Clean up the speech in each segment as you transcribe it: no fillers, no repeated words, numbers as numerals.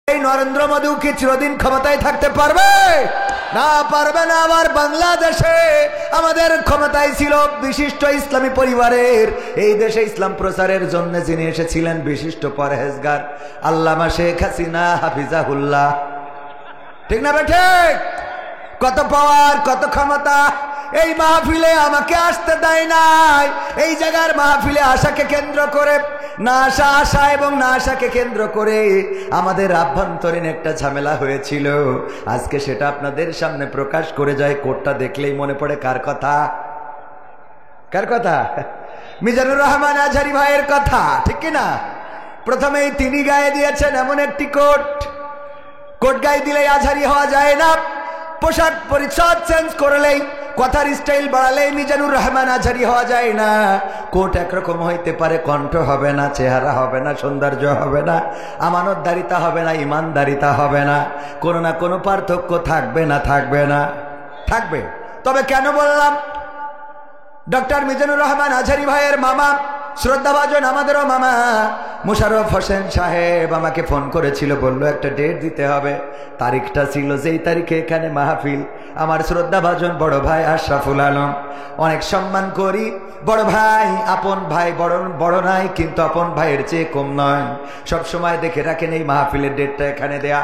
এই নরেন্দ্র মোদী কি চিরদিন ক্ষমতায় থাকতে পারবে? না, পারবে না। আবার বাংলাদেশে আমাদের ক্ষমতায় ছিল বিশিষ্ট ইসলামী পরিবারের, এই দেশে ইসলাম প্রচারের জন্য যিনি এসেছিলেন বিশিষ্ট পরহেজগার আল্লামা শেখ হাসিনা হাফিজাহুল্লাহ। ঠিক না ঠিক? কত পাওয়ার, কত ক্ষমতা। এই মাহফিলে আমাকে আসতে দেয় নাই। এই জায়গার মাহফিলে আশাকে কেন্দ্র করে, না আশা এবং না আশাকে কেন্দ্র করে আমাদের আভ্যন্তরীণ একটা ঝামেলা হয়েছিল। আজকে সেটা আপনাদের সামনে প্রকাশ করে যায়। কোটটা দেখলেই মনে পড়ে কার কথা? কার কথা? মিজানুর রহমান আজহারী ভাইয়ের কথা, ঠিক কিনা? প্রথমেই তিনি গায়ে দিয়েছেন এমন একটি কোট গায়ে দিলেই আজহারী হওয়া যায় না। পোশাক পরিচ্ছদ চেঞ্জ করলেই, কথার স্টাইল বাড়ালেই মিজানুর রহমান আজহারী হওয়া যায় না। কোট একরকম হইতে পারে, কণ্ঠ হবে না, চেহারা হবে না, সৌন্দর্য হবে না, আমানতদারিতা হবে না, ইমানদারিতা হবে না, কোনো না কোনো পার্থক্য থাকবে না, থাকবে না, থাকবে। তবে কেন বললাম? ডক্টর মিজানুর রহমান আজহারী ভাইয়ের মামা, শ্রদ্ধাভাজন আমাদেরও মামা মোশাররফ হোসেন সাহেব আমাকে ফোন করেছিল, বলল একটা ডেট দিতে হবে। তারিখটা ছিল যেই তারিখে এখানে মাহফিল। আমার শ্রদ্ধাভাজন বড় ভাই আশরাফুল আলম, অনেক সম্মান করি, বড় ভাই, আপন ভাই, বড় নাই কিন্তু আপন ভাইয়ের চেয়ে কম নয়। সব সময় দেখে রাখেন এই মাহফিলের ডেটটা এখানে দেয়া।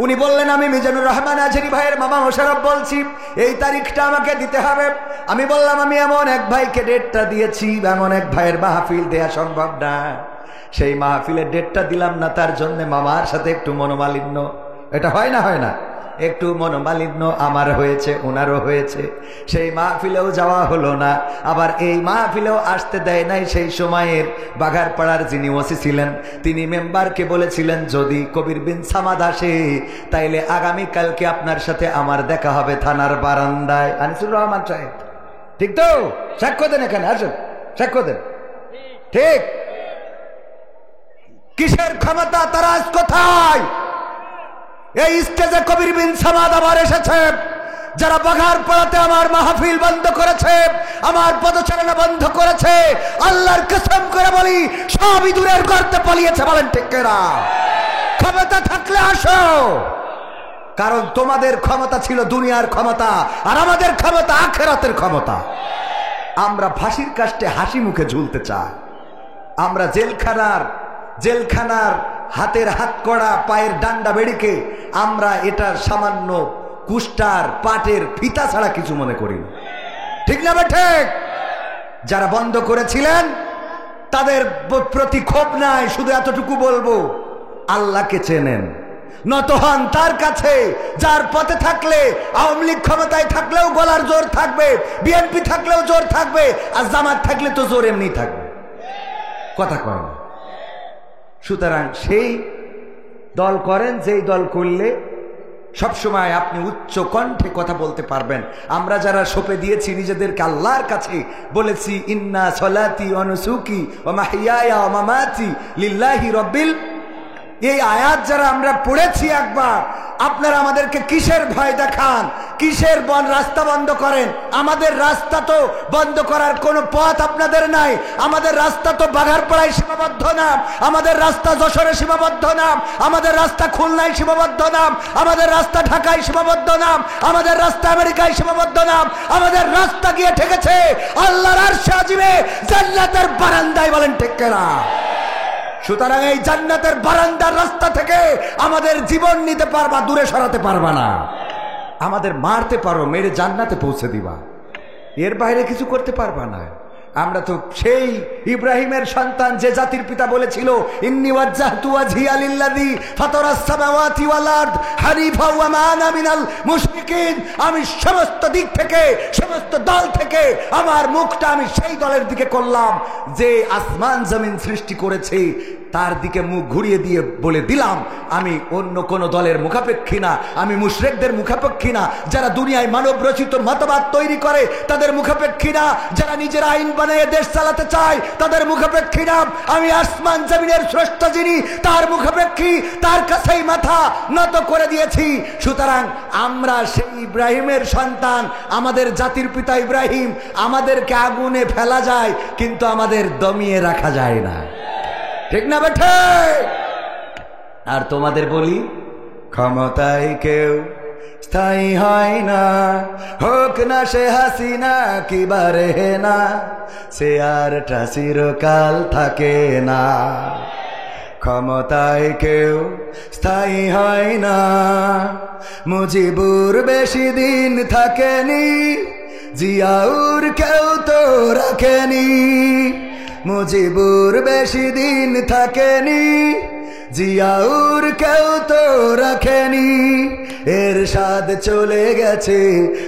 উনি বললেন আমি মিজানুর রহমান আজহারী ভাইয়ের মামা মোশাররফ বলছি, এই তারিখটা আমাকে দিতে হবে। আমি বললাম আমি এমন এক ভাইকে ডেটটা দিয়েছি, এমন এক ভাইয়ের মাহফিল দেয়া সম্ভব না। সেই মাহফিলের ডেটটা দিলাম না, তার জন্য মামার সাথে একটু মনোমালিন্য, এটা হয় না, হয় না? একটু মনোমালিন্য আমার হয়েছে, ওনারও হয়েছে। সেই মাহফিলেও যাওয়া হলো না। আবার এই মাহফিলেও আসতে দেয় নাই সেই সময়ের বাঘারপাড়ার যিনি ওসি ছিলেন, তিনি মেম্বারকে বলেছিলেন যদি কবির বিন সামাদ আসে তাইলে আগামীকালকে আপনার সাথে আমার দেখা হবে থানার বারান্দায়। আনিসুর রহমান সাহেব, ঠিক তো? সাক্ষ্য দেন, এখানে আসুন, সাক্ষ্য দেন। ঠিক? কিসের ক্ষমতা? তারা আজ কোথায়? এই স্টেজে কবির বিন সামাদ আবার এসেছে। যারা বাঘারপাড়াতে আমার মাহফিল বন্ধ করেছে, আমার পদচারণা বন্ধ করেছে, আল্লাহর কসম করে বলি সবই দূরের গর্তে পালিয়েছে। বলেন ঠিক কিনা? ক্ষমতা থাকলে আসো, কারণ তোমাদের ক্ষমতা ছিল দুনিয়ার ক্ষমতা, আর আমাদের ক্ষমতা আখিরাতের ক্ষমতা। আমরা ফাঁসির কাস্টে হাসি মুখে ঝুলতে চাই। আমরা জেলখানার হাতের হাত কড়া, পায়ের ডান্ডা বেড়িকে আমরা এটার সামান্য কুষ্টার পাটের ফিতা ছাড়া কিছু মনে করি না। ঠিক না ঠিক? যারা বন্ধ করেছিলেন তাদের প্রতি ক্ষোভ নাই, শুধু এতটুকু বলবো আল্লাহকে চেনেন, নত হন তার কাছে যার পথে থাকলে আওয়ামী লীগ ক্ষমতায় থাকলেও গলার জোর থাকবে, বিএনপি থাকলেও জোর থাকবে, আর জামাত থাকলে তো জোর এমনি থাকবে। কথা কয় না? সুতরাং সেই দল করেন যেই দল করলে সবসময় আপনি উচ্চ কণ্ঠে কথা বলতে পারবেন। আমরা যারা সঁপে দিয়েছি নিজেদেরকে আল্লাহর কাছে, বলেছি ইন্না সলাতি ওয়া নুসুকি ওয়া মাহইয়ায়া ওয়া মামাতি লিল্লাহি রাব্বিল, এই আয়াত যারা আমরা পড়েছি একবার, আপনারা আমাদেরকে কিসের ভয় দেখান? কিসের রাস্তা বন্ধ করেন? আমাদের রাস্তা তো বন্ধ করার কোনো পথ আপনাদের নাই। আমাদের রাস্তা তো বাঘারপাড়ায় সীমাবদ্ধ না, আমাদের রাস্তা যশোরে সীমাবদ্ধ না, আমাদের রাস্তা খুলনায় সীমাবদ্ধ না, আমাদের রাস্তা ঢাকায় সীমাবদ্ধ না, আমাদের রাস্তা আমেরিকায় সীমাবদ্ধ না, আমাদের রাস্তা গিয়ে ঠেকেছে আল্লাহর আরশে আজিমে, জান্নাতের বারান্দায়। বলেন ঠিক কিনা? সুতরাং এই জান্নাতের বারান্দার রাস্তা থেকে আমাদের জীবন নিতে পারবা, দূরে সরাতে পারবা না। আমাদের মারতে পারো, মেরে জান্নাতে পৌঁছে দিবা, এর বাইরে কিছু করতে পারবা না। আমরা তো সেই ইব্রাহিমের সন্তান, যে জাতির পিতা বলেছিল ইন্নী ওয়াজ্জাহতু ওয়াজহিয়া লিল্লাযী ফাতারাস সামাওয়াতি ওয়াল আরদ হানিফা ওয়া মা আনা মিনাল মুশরিকিন, আমি সমস্ত দিক থেকে, সমস্ত দল থেকে আমার মুখটা আমি সেই দলের দিকে করলাম যে আসমান জমিন সৃষ্টি করেছে, তার দিকে মুখ ঘুরিয়ে দিয়ে বলে দিলাম আমি অন্য কোন দলের মুখাপেক্ষী না, আমি মুশরিকদের মুখাপেক্ষী না, যারা দুনিয়ায় মানব রচিত মতবাদ তৈরি করে তাদের মুখাপেক্ষী না, যারা নিজের আইন বানিয়ে দেশ চালাতে চায় তাদের মুখাপেক্ষী না, আমি আসমান জমিনের স্রষ্টা যিনি তার মুখাপেক্ষী, তার কাছেই মাথা নত করে দিয়েছি। সুতরাং আমরা সেই ইব্রাহিমের সন্তান, আমাদের জাতির পিতা ইব্রাহিম। আমাদেরকে আগুনে ফেলা যায় কিন্তু আমাদের দমিয়ে রাখা যায় না। ঠিক না বেঠে? আর তোমাদের বলি ক্ষমতায় কেউ স্থায়ী হয় না, হোক না সে হাসিনা কিবা রেহেনা, সে আরটা চিরকাল থাকে না। ক্ষমতায় কেউ স্থায়ী হয় না, মুজিবুর বেশি দিন থাকেনি, জিয়াউর কেউ তো রাখেনি। মুজিবুর বেশি দিন থাকেনি, জিয়াউর কেউ তো রাখেনি। এরশাদ চলে গেছে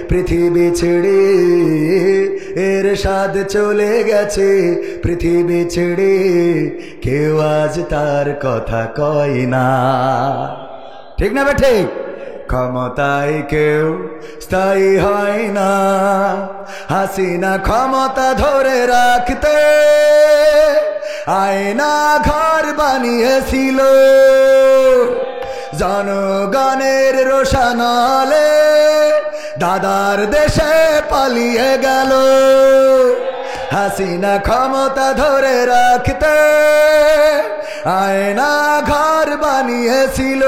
পৃথিবী ছেড়ে, এরশাদ চলে গেছে পৃথিবী ছেড়ে, কেউ আজ তার কথা কয় না। ঠিক না বে ঠিক? ক্ষমতায় কেউ স্থায়ী হয় না, হাসিনা ক্ষমতা ধরে রাখতে আয়না ঘর বানিয়েছিল, জনগণের রোশনালে দাদার দেশে পালিয়ে গেল। হাসিনা ক্ষমতা ধরে রাখতে আয়না ঘর বানিয়েছিল,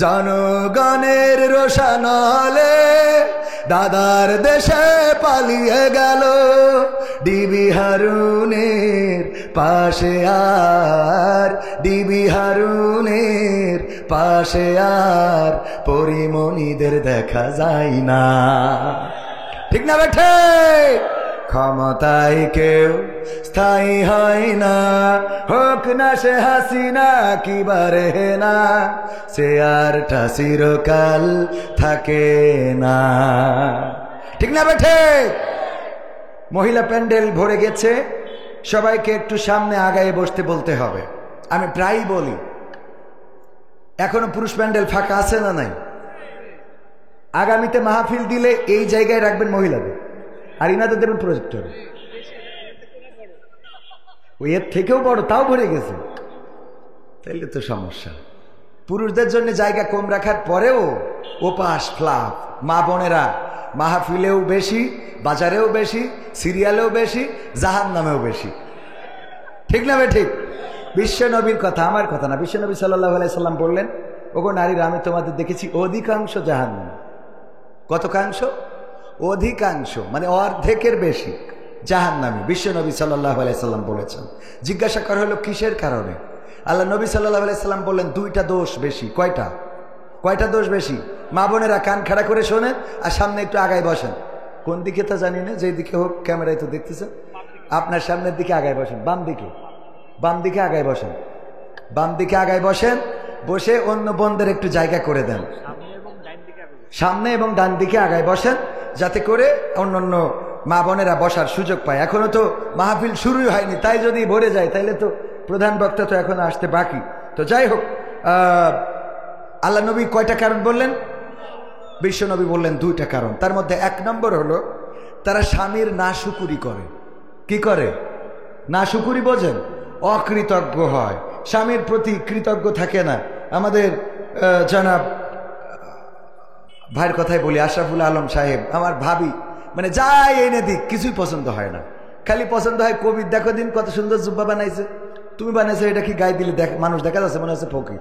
জনগণের রোশনালে দাদার দেশে পালিয়ে গেল। ডিবি হারুনের পাশে আর, ডিবি হারুনের পাশে আর পরিমণিদের দেখা যায় না। ঠিক না বেঠে? ক্ষমতায় কেউ স্থায়ী হয় না, হোক না সে হাসিনা কিবা রেহেনা, সে আরটা চিরকাল থাকে না। ঠিক না বেঠে? মহিলা প্যান্ডেল ভরে গেছে, সবাইকে একটু সামনে আগায় বসতে বলতে হবে। আমি প্রায়ই বলি, এখনো পুরুষ প্যান্ডেল ফাঁকা আছে না নাই? আগামীতে মাহফিল দিলে এই জায়গায় রাখবেন মহিলাদের, আর ইনাদের দেবেন প্রজেক্টর। ওই এর থেকেও বড়, তাও ভরে গেছে, তাইলে তো সমস্যা। পুরুষদের জন্য জায়গা কম রাখার পরেও ওপাশ ফ্লাপ, মা বোনেরা মাহফিলেও বেশি, বাজারেও বেশি, সিরিয়ালেও বেশি, জাহান্নামেও বেশি। ঠিক না বে ঠিক? বিশ্ব নবীর কথা, আমার কথা না। বিশ্ব নবী সাল্লাল্লাহু আলাইহি সাল্লাম বললেন, ওগো নারীরা, আমি তোমাদের দেখেছি অধিকাংশ জাহান্নাম। কতকাংশ? অধিকাংশ, মানে অর্ধেকের বেশি জাহান্নামী। বিশ্ব নবী সাল্লাল্লাহু আলাইহি সাল্লাম বলেছেন। জিজ্ঞাসা করা হলো কিসের কারণে? আল্লাহ নবী সাল্লাল্লাহু আলাইহি সাল্লাম বললেন, দুইটা দোষ বেশি। কয়টা? কয়টা দোষ বেশি? মা বোনেরা কান খাড়া করে শোনেন, আর সামনে একটু আগায় বসেন। কোন দিকে তা জানি না, যেই দিকে হোক, ক্যামেরায় তো দেখতেছেন। আপনার সামনের দিকে আগায় বসেন, বাম দিকে, বাম দিকে আগায় বসেন, বাম দিকে আগায় বসেন। বসে অন্য বোনদের একটু জায়গা করে দেন, সামনে এবং ডান দিকে আগায় বসেন, যাতে করে অন্য অন্য মা বোনেরা বসার সুযোগ পায়। এখনো তো মাহফিল শুরুই হয়নি, তাই যদি ভরে যায় তাইলে তো প্রধান বক্তা তো এখনো আসতে বাকি। তো যাই হোক, আল্লাহ নবী কয়টা কারণ বললেন? বিশ্ব নবী বললেন দুইটা কারণ। তার মধ্যে এক নম্বর হলো, তারা স্বামীর নাশুকুরি করে। কি করে? নাশুকুরি বোঝেন? অকৃতজ্ঞ হয়, স্বামীর প্রতি কৃতজ্ঞ থাকে না। আমাদের জনাব ভাইয়ের কথাই বলি, আশরাফুল আলম সাহেব, আমার ভাবি, মানে যাই এনে দিক কিছুই পছন্দ হয় না, খালি পছন্দ হয় কবির। দেখো দিন কত সুন্দর জুব্বা বানাইছে, তুমি বানাইছো, এটা কি গায়ে দিলে মানুষ দেখা যাচ্ছে মনে হচ্ছে ফকির।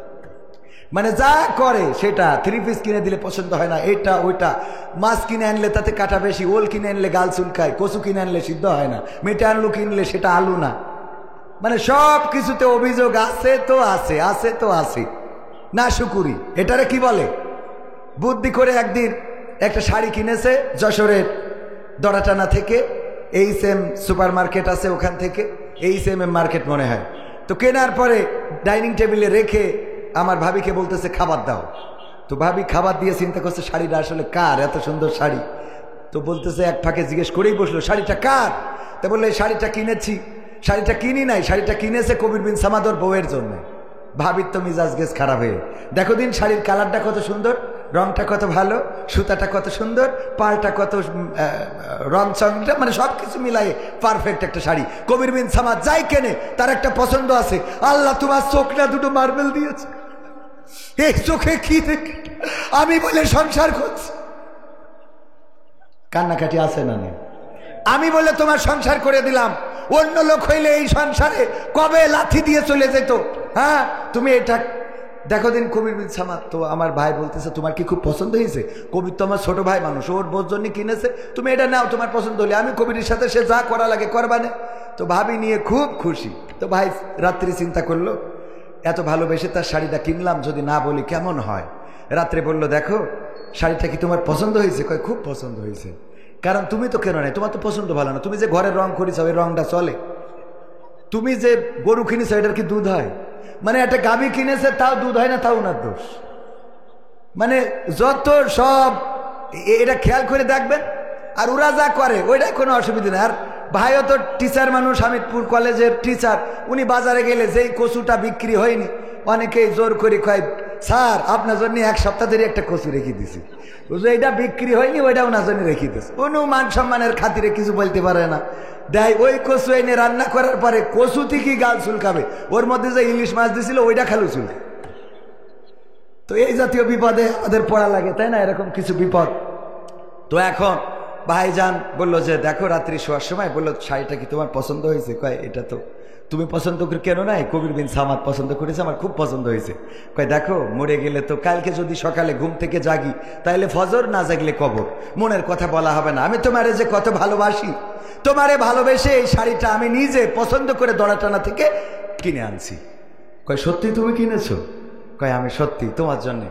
মানে যা করে সেটা, 3 পিস কিনে দিলে পছন্দ হয় না, এটা ওইটা। মাছ কিনে আনলে তাতে কাটা বেশি, ওল কিনে আনলে গাল চুলকায়, কচু কিনে আনলে সিদ্ধ হয় না, মেটে আলু কিনলে সেটা আলু না। মানে সব কিছুতে অভিযোগ আছে তো আছে, আছে তো আছে। নাশুকুরি, এটারে কি বলে? বুদ্ধি করে একদিন একটা শাড়ি কিনেছে যশোরের দড়াটানা থেকে, এইচএম সুপার মার্কেট আছে ওখান থেকে, এইচএম মার্কেট মনে হয়। তো কেনার পরে ডাইনিং টেবিলে রেখে আমার ভাবিকে বলতেছে খাবার দাও। তো ভাবি খাবার দিয়ে চিন্তা করছে শাড়িটা আসলে কার, এত সুন্দর শাড়ি। তো বলতেছে, এক ফাঁকে জিজ্ঞেস করেই বসলো, শাড়িটা কার? তো বললে, শাড়িটা কিনেছি। শাড়িটা কিনি নাই, শাড়িটা কিনেছে কবির বিন সামাদর বউয়ের জন্য। ভাবির তো মিজাজ গেছ খারাপ হয়ে, দেখো দিন শাড়ির কালারটা কত সুন্দর, রংটা কত ভালো, সুতাটা কত সুন্দর, পাড়টা কত রং চংটা, মানে সব কিছু মিলাই পারফেক্ট একটা শাড়ি। কবির বিন সামাদ যাই কেনে তার একটা পছন্দ আছে। আল্লাহ তোমার চোখটা দুটো মার্বেল দিয়েছে, এই চোখে কি দেখে আমি বলে সংসার করছি। কান্নাকাটি আছে না নেই? আমি বলে তোমার সংসার করে দিলাম, অন্য লোক হইলে এই সংসারে কবে লাথি দিয়ে চলে যেত। হ্যাঁ, তুমি এটা দেখো দিন কবির বিন সামাদ, তো আমার ভাই বলতেছে তোমার কি খুব পছন্দ হয়েছে? কবির তো আমার ছোট ভাই মানুষ, ওর বোর জন্য কিনেছে, তুমি এটা নাও, তোমার পছন্দ হলে আমি কবির সাথে সে যা করা লাগে করবানে। তো ভাবি নিয়ে খুব খুশি। তো ভাই রাত্রি চিন্তা করলো, এত ভালোবেসে তার শাড়িটা কিনলাম, যদি না বলি কেমন হয়। রাত্রে বলল, দেখো শাড়িটা কি তোমার পছন্দ হয়েছে? কয় খুব পছন্দ হয়েছে। কারণ তুমি তো কেন নাই, তোমার তো পছন্দ ভালো না, তুমি যে ঘরের রং করিস ওই রংটা চলে। তুমি যে গরু কিনেছো এটার কি দুধ হয়? মানে একটা গাভী কিনেছে তাও দুধ হয় না, তাও ওনার দোষ। মানে যত সব এটা খেয়াল করে দেখবেন। আর ওরা যা করে ওইটা কোনো অসুবিধা নেই। আর ভাইও তো টিচার মানুষ, হামিদপুর কলেজের টিচার, উনি বাজারে গেলে যেই কচুটা বিক্রি হয়নি অনেকেই জোর করে কয়, স্যার আপনার জন্য এক সপ্তাহ ধরে একটা কচু রেখে দিছি, এইটা বিক্রি হয়নি, ওইটা ওনার জন্য রেখে দিচ্ছে। কোনো মান সম্মানের খাতিরে কিছু বলতে পারে না, দেয় ওই কচু এনে রান্না করার পরে কচু থেকে গাল চুলকাবে, ওর মধ্যে যে ইলিশ মাছ দিছিল ওইটা খালু চুলকে। তো এই জাতীয় বিপদে আমাদের পড়া লাগে, তাই না? এরকম কিছু বিপদ। তো এখন ভাইজান বলল যে দেখো রাত্রি শোয়ার সময় বললো, শাড়িটা কি তোমার পছন্দ হয়েছে? কয় এটা তো তুমি পছন্দ করে কেন নাই, কবির বিন সামাদ পছন্দ করেছে, আমার খুব পছন্দ হয়েছে। কয় দেখো মরে গেলে তো কালকে যদি সকালে ঘুম থেকে জাগি তাহলে ফজর, না জাগলে কবর, মনের কথা বলা হবে না। আমি তোমারে যে কত ভালোবাসি, তোমারে ভালোবেসে এই শাড়িটা আমি নিজে পছন্দ করে দড়াটানা থেকে কিনে আনছি। কয় সত্যি তুমি কিনেছো? কয় আমি সত্যি তোমার জন্য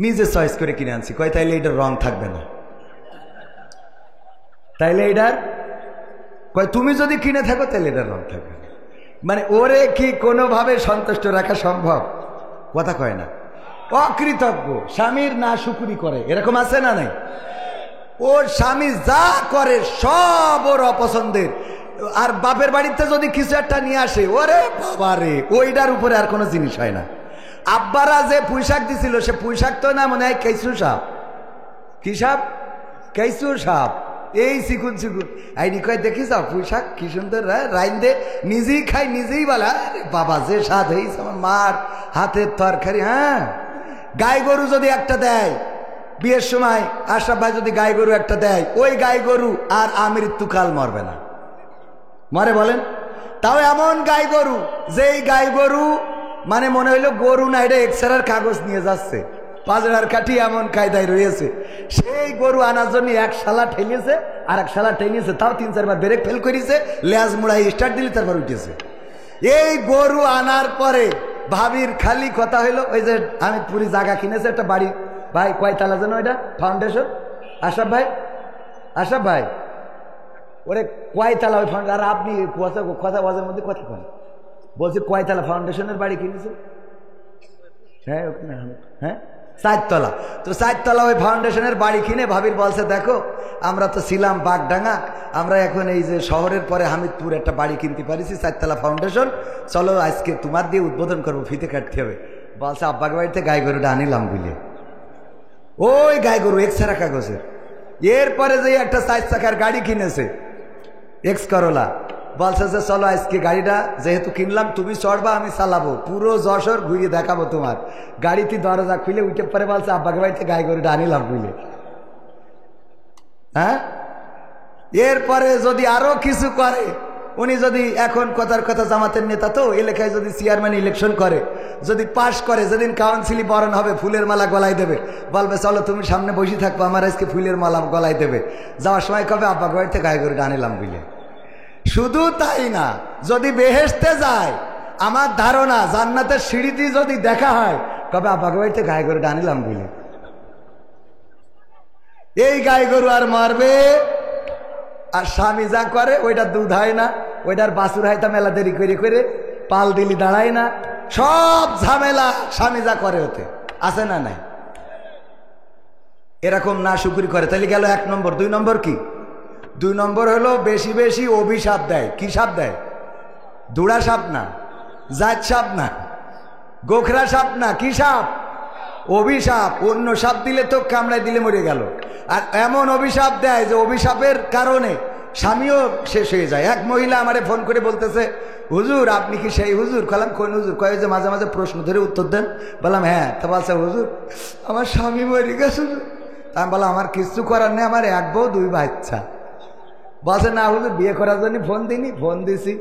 নিজে চয়েস করে কিনে আনছি। কয় তাইলে এটার রং থাকবে না? তাইলে এটার, কয় তুমি যদি কিনে থাকো তাহলে এটার রং থাকবে না। মানে ওরে কি কোনোভাবে সন্তুষ্ট রাখা সম্ভব? কথা কয় না। অকৃতজ্ঞ স্বামীর না শুকুরি করে, এরকম আছে না নাই? ওর স্বামী যা করে সব ওর অপছন্দের। আর বাপের বাড়িতে যদি কিছু একটা নিয়ে আসে, ওরে বাবারে, ওইটার উপরে আর কোনো জিনিস হয় না। আব্বারা যে পুঁইশাক দিছিল, সে পুঁইশাক তো না মনে হয় কেঁচু সাপ। কি সাপ? কেঁচু সাপ। এই চিকুন চিকুন আইনি কয় দেখি যাও পুঁইশাক কি সুন্দর রাইন দে, নিজেই খাই নিজেই বলা, বাবা যে স্বাদ হয়েছে আমার মার হাতের তরকারি। হ্যাঁ, গাই গরু যদি একটা দেয় বিয়ের সময়, আশরাফ ভাই যদি গাই গরু একটা দেয়, ওই গাই গরু আর আমৃত্যুকাল মরবে না। মরে বলেন? তাও এমন গাই গরু, যেই গাই গরু মানে মনে হইলো গরু না, এটা এক্সরের কাগজ নিয়ে যাচ্ছে, পাজরার কাঠি এমন কায়দায় রয়েছে। সেই গরু আনার জন্য এক শালা ঠেলিয়েছে, আর এক শালা ঠেলিয়েছে, তাও 3-4 বার ব্রেক ফেল করেছে, লেজ মুড়াই স্টার্ট দিলে তারপর উঠেছে। এই গরু আনার পরে ভাবির খালি কথা হইলো, ওই যে আমি পুরী জায়গা কিনেছে একটা বাড়ি, ভাই কয়তলা যেন ওইটা ফাউন্ডেশন? আশরাফ ভাই, আশরাফ ভাই ওরে কয়তলা ওই ফাউন্ডেশন? আর আপনি কথা বাজার মধ্যে কথা কন, বলছি কয়তলা ফাউন্ডেশনের বাড়ি কিনেছে? হ্যাঁ ওখানে, হ্যাঁ 4 তলা। তো 4 তলা ওই ফাউন্ডেশনের বাড়ি কিনে ভাবির বলছে, দেখো আমরা তো ছিলাম বাগডাঙ্গা, আমরা এখন এই যে শহরের পরে হামিদপুর একটা বাড়ি কিনতে পারিছি, 4 তলা ফাউন্ডেশন, চলো আজকে তোমার দিয়ে উদ্বোধন করবো, ফিতে কাটতে হবে। বলছে আব্বাকে বাড়িতে গাই গরুটা আনিলাম বুঝলে, ওই গাই গরু এক্সরা কাগজের। এরপরে যে একটা 4 চাকার গাড়ি কিনেছে, এক্স করোলা, বলছে যে চলো আজকে গাড়িটা যেহেতু কিনলাম তুমি চড়বা, আমি চালাবো, পুরো যশোর ঘুরিয়ে দেখাবো তোমার। গাড়িতে দরজা খুলে উঠে পরে বলছে আব্বাকে বাড়িতে গাই গরুটা আনিলাম বুঝলে। হ্যাঁ, এরপরে যদি আরো কিছু করে, উনি যদি এখন কথার কথা জামাতের নেতা, তো এলাকায় যদি চেয়ারম্যান ইলেকশন করে, যদি পাশ করে, যেদিন কাউন্সিলই বরণ হবে ফুলের মালা গলায় দেবে, বলবে চলো তুমি সামনে বসে থাকবো, আমার আজকে ফুলের মালা গলায় দেবে। যাওয়ার সময় কবে আব্বাকে বাড়িতে গাই গরুটা আনিলাম বুঝলে। শুধু তাই না, যদি বেহেশতে যায়, আমার ধারণা জান্নাতের সিঁড়িতে যদি দেখা হয়, কবে আব্বাকে বাড়িতে গাই গরুটা আনিলাম বুঝলে। এই গাই গরু আর মারবে, আর স্বামী যা করে ওইটা দুধ হয় না, ওইটার বাছুর হয়তো মেলা দেরি করে করে পাল দিলি দাঁড়ায় না, সব ঝামেলা স্বামী যা করে ওতে আছে না নাই? এরকম না শুকুরি করে, তাহলে গেল 1 নম্বর। 2 নম্বর কি? 2 নম্বর হলো বেশি বেশি অভিশাপ দেয়। কি সাপ দেয়? দুড়া সাপ না, জাত সাপ না, গোখরা সাপ না, কি সাপ? অভিশাপ। অন্য সাপ দিলে তো কামড়ায় দিলে মরে গেল, আর এমন অভিশাপ দেয় যে অভিশাপের কারণে স্বামীও শেষ হয়ে যায়। এক মহিলা আমারে ফোন করে বলতেছে, হুজুর আপনি কি সেই হুজুর? বললাম কোন হুজুর? কয়ে যে মাঝে মাঝে প্রশ্ন ধরে উত্তর দেন। বললাম হ্যাঁ। তা বলছে হুজুর আমার স্বামী মরে গেছে। আমি বললাম আমার কিছু করার নেই, আমার 1 বউ 2 বাচ্চা। বলছে না হুজুর বিয়ে করার জন্য ফোন দিনি, ফোন দিছি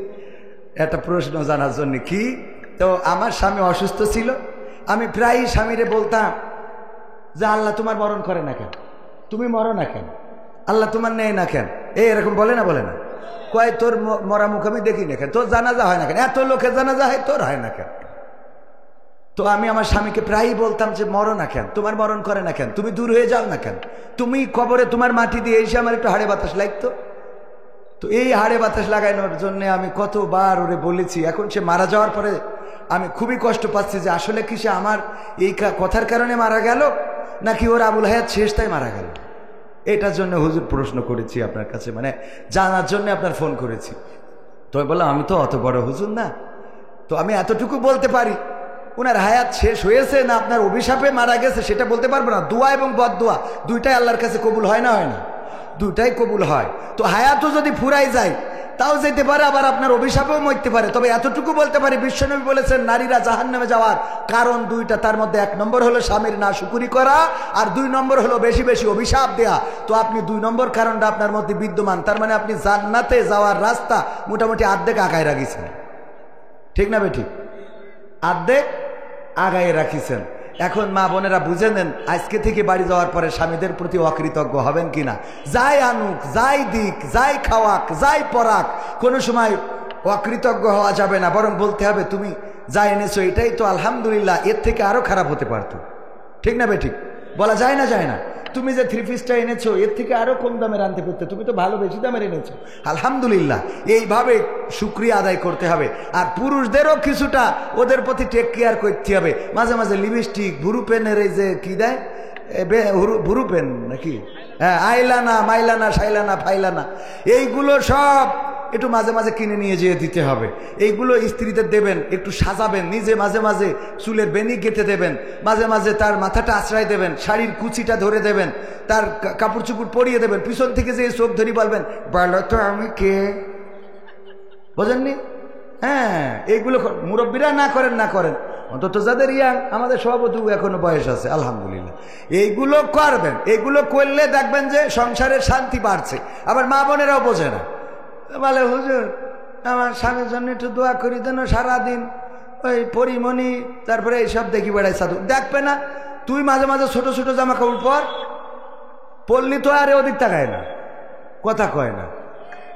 একটা প্রশ্ন জানার জন্য। কি? তো আমার স্বামী অসুস্থ ছিল, আমি প্রায়ই স্বামীরে বলতাম যে আল্লাহ তোমার মরণ করে না কেন, তুমি মরো না কেন, আল্লাহ তোমার নেয় না কেন, এরকম বলে না কয় তোর মরা মুখ আমি দেখি না কেন, তোর জানাজা হয় না কেন, এত লোকের জানাজা হয় তোর হয় না কেন। তো আমি আমার স্বামীকে প্রায়ই বলতাম যে মরো না কেন, তোমার মরণ করে না কেন, তুমি দূর হয়ে যাও না কেন, তুমি কবরে তোমার মাটি দিয়ে এসে আমার একটু হাড়ে বাতাস লাগতো। তো এই হাড়ে বাতাস লাগানোর জন্য আমি কতবার ওরে বলেছি। এখন সে মারা যাওয়ার পরে আমি খুবই কষ্ট পাচ্ছি যে আসলে কি সে আমার এই কথার কারণে মারা গেল নাকি ওর আবুল হায়াত শেষ তাই মারা গেল। এটার জন্য হুজুর প্রশ্ন করেছি আপনার কাছে, মানে জানার জন্য আপনার ফোন করেছি। তো বললাম আমি তো অত বড় হুজুর না, তো আমি এতটুকু বলতে পারি ওনার হায়াত শেষ হয়েছে না আপনার অভিশাপে মারা গেছে সেটা বলতে পারবো না। দোয়া এবং বদদোয়া দুইটাই আল্লাহর কাছে কবুল হয় না দুইটাই কবুল হয়। তো হায়াতও যদি ফুরাই যায় তাও যেতে পারে, আবার আপনার অভিশাপেও মরতে পারে। তবে এতটুকু বলতে পারি বিশ্বনবী বলেছেন নারীরা জাহান্নামে যাওয়ার কারণ দুইটা, তার মধ্যে 1 নম্বর হলো স্বামীর নাশুকুরি করা, আর 2 নম্বর হলো বেশি বেশি অভিশাপ দেয়া। তো আপনি 2 নম্বর কারণটা আপনার মধ্যে বিদ্যমান, তার মানে আপনি জান্নাতে যাওয়ার রাস্তা মোটামুটি আর্ধেক আগায় রাখিছেন, ঠিক না বেঠিক? আর্ধেক আগায় রাখিছেন। এখন মা বোনেরা বুঝে নেন, আজকে থেকে বাড়ি যাওয়ার পরে স্বামীদের প্রতি অকৃতজ্ঞ হবেন কিনা। যাই আনুক, যাই দিক, যাই খাওয়াক, যাই পরাক, কোনো সময় অকৃতজ্ঞ হওয়া যাবে না, বরং বলতে হবে তুমি যা এনেছো এটাই তো আলহামদুলিল্লাহ, এর থেকে আরো খারাপ হতে পারতো, ঠিক না বেঠিক? বলা যায় না? যায় না। তুমি যে 3 পিসটা এনেছো এর থেকে আরো কম দামের আনতে পারতে, তুমি তো ভালো বেশি দামের এনেছো, আলহামদুলিল্লাহ। এইভাবে শুকরিয়া আদায় করতে হবে। আর পুরুষদেরও কিছুটা ওদের প্রতি টেক কেয়ার করতে হবে। মাঝে মাঝে লিপস্টিক, ভুরু পেনের এই যে কি দেয়, ভুরু পেন নাকি, হ্যাঁ, আইলানা, মাইলানা, শাইলানা, ফাইলানা, এইগুলো সব একটু মাঝে মাঝে কিনে নিয়ে যেয়ে দিতে হবে। এইগুলো স্ত্রীদের দেবেন, একটু সাজাবেন, নিজে মাঝে মাঝে চুলের বেনি কেটে দেবেন, মাঝে মাঝে তার মাথাটা আশ্রয় দেবেন, শাড়ির কুচিটা ধরে দেবেন, তার কাপড় চুপড় পরিয়ে দেবেন, পিছন থেকে যে চোখ ধরি বলবেন বলো তো আমি কে, বোঝেননি? হ্যাঁ, এইগুলো মুরব্বীরা না করেন, অন্তত যাদের আমাদের সভাপতি এখনো বয়স আছে আলহামদুলিল্লাহ, এইগুলো করবেন। এইগুলো করলে দেখবেন যে সংসারের শান্তি বাড়ছে। আবার মা বোনেরাও বোঝে না, বলে হুজুর আমার স্বামীর জন্য একটু দোয়া করি দেন, সারাদিন ওই পরিমণি তারপরে এইসব দেখি বেড়াই সাধু। দেখবে না তুই মাঝে মাঝে ছোট ছোট জামা কাপড় পরলি তো আরে ওদিক তাকায় না, কথা কয় না,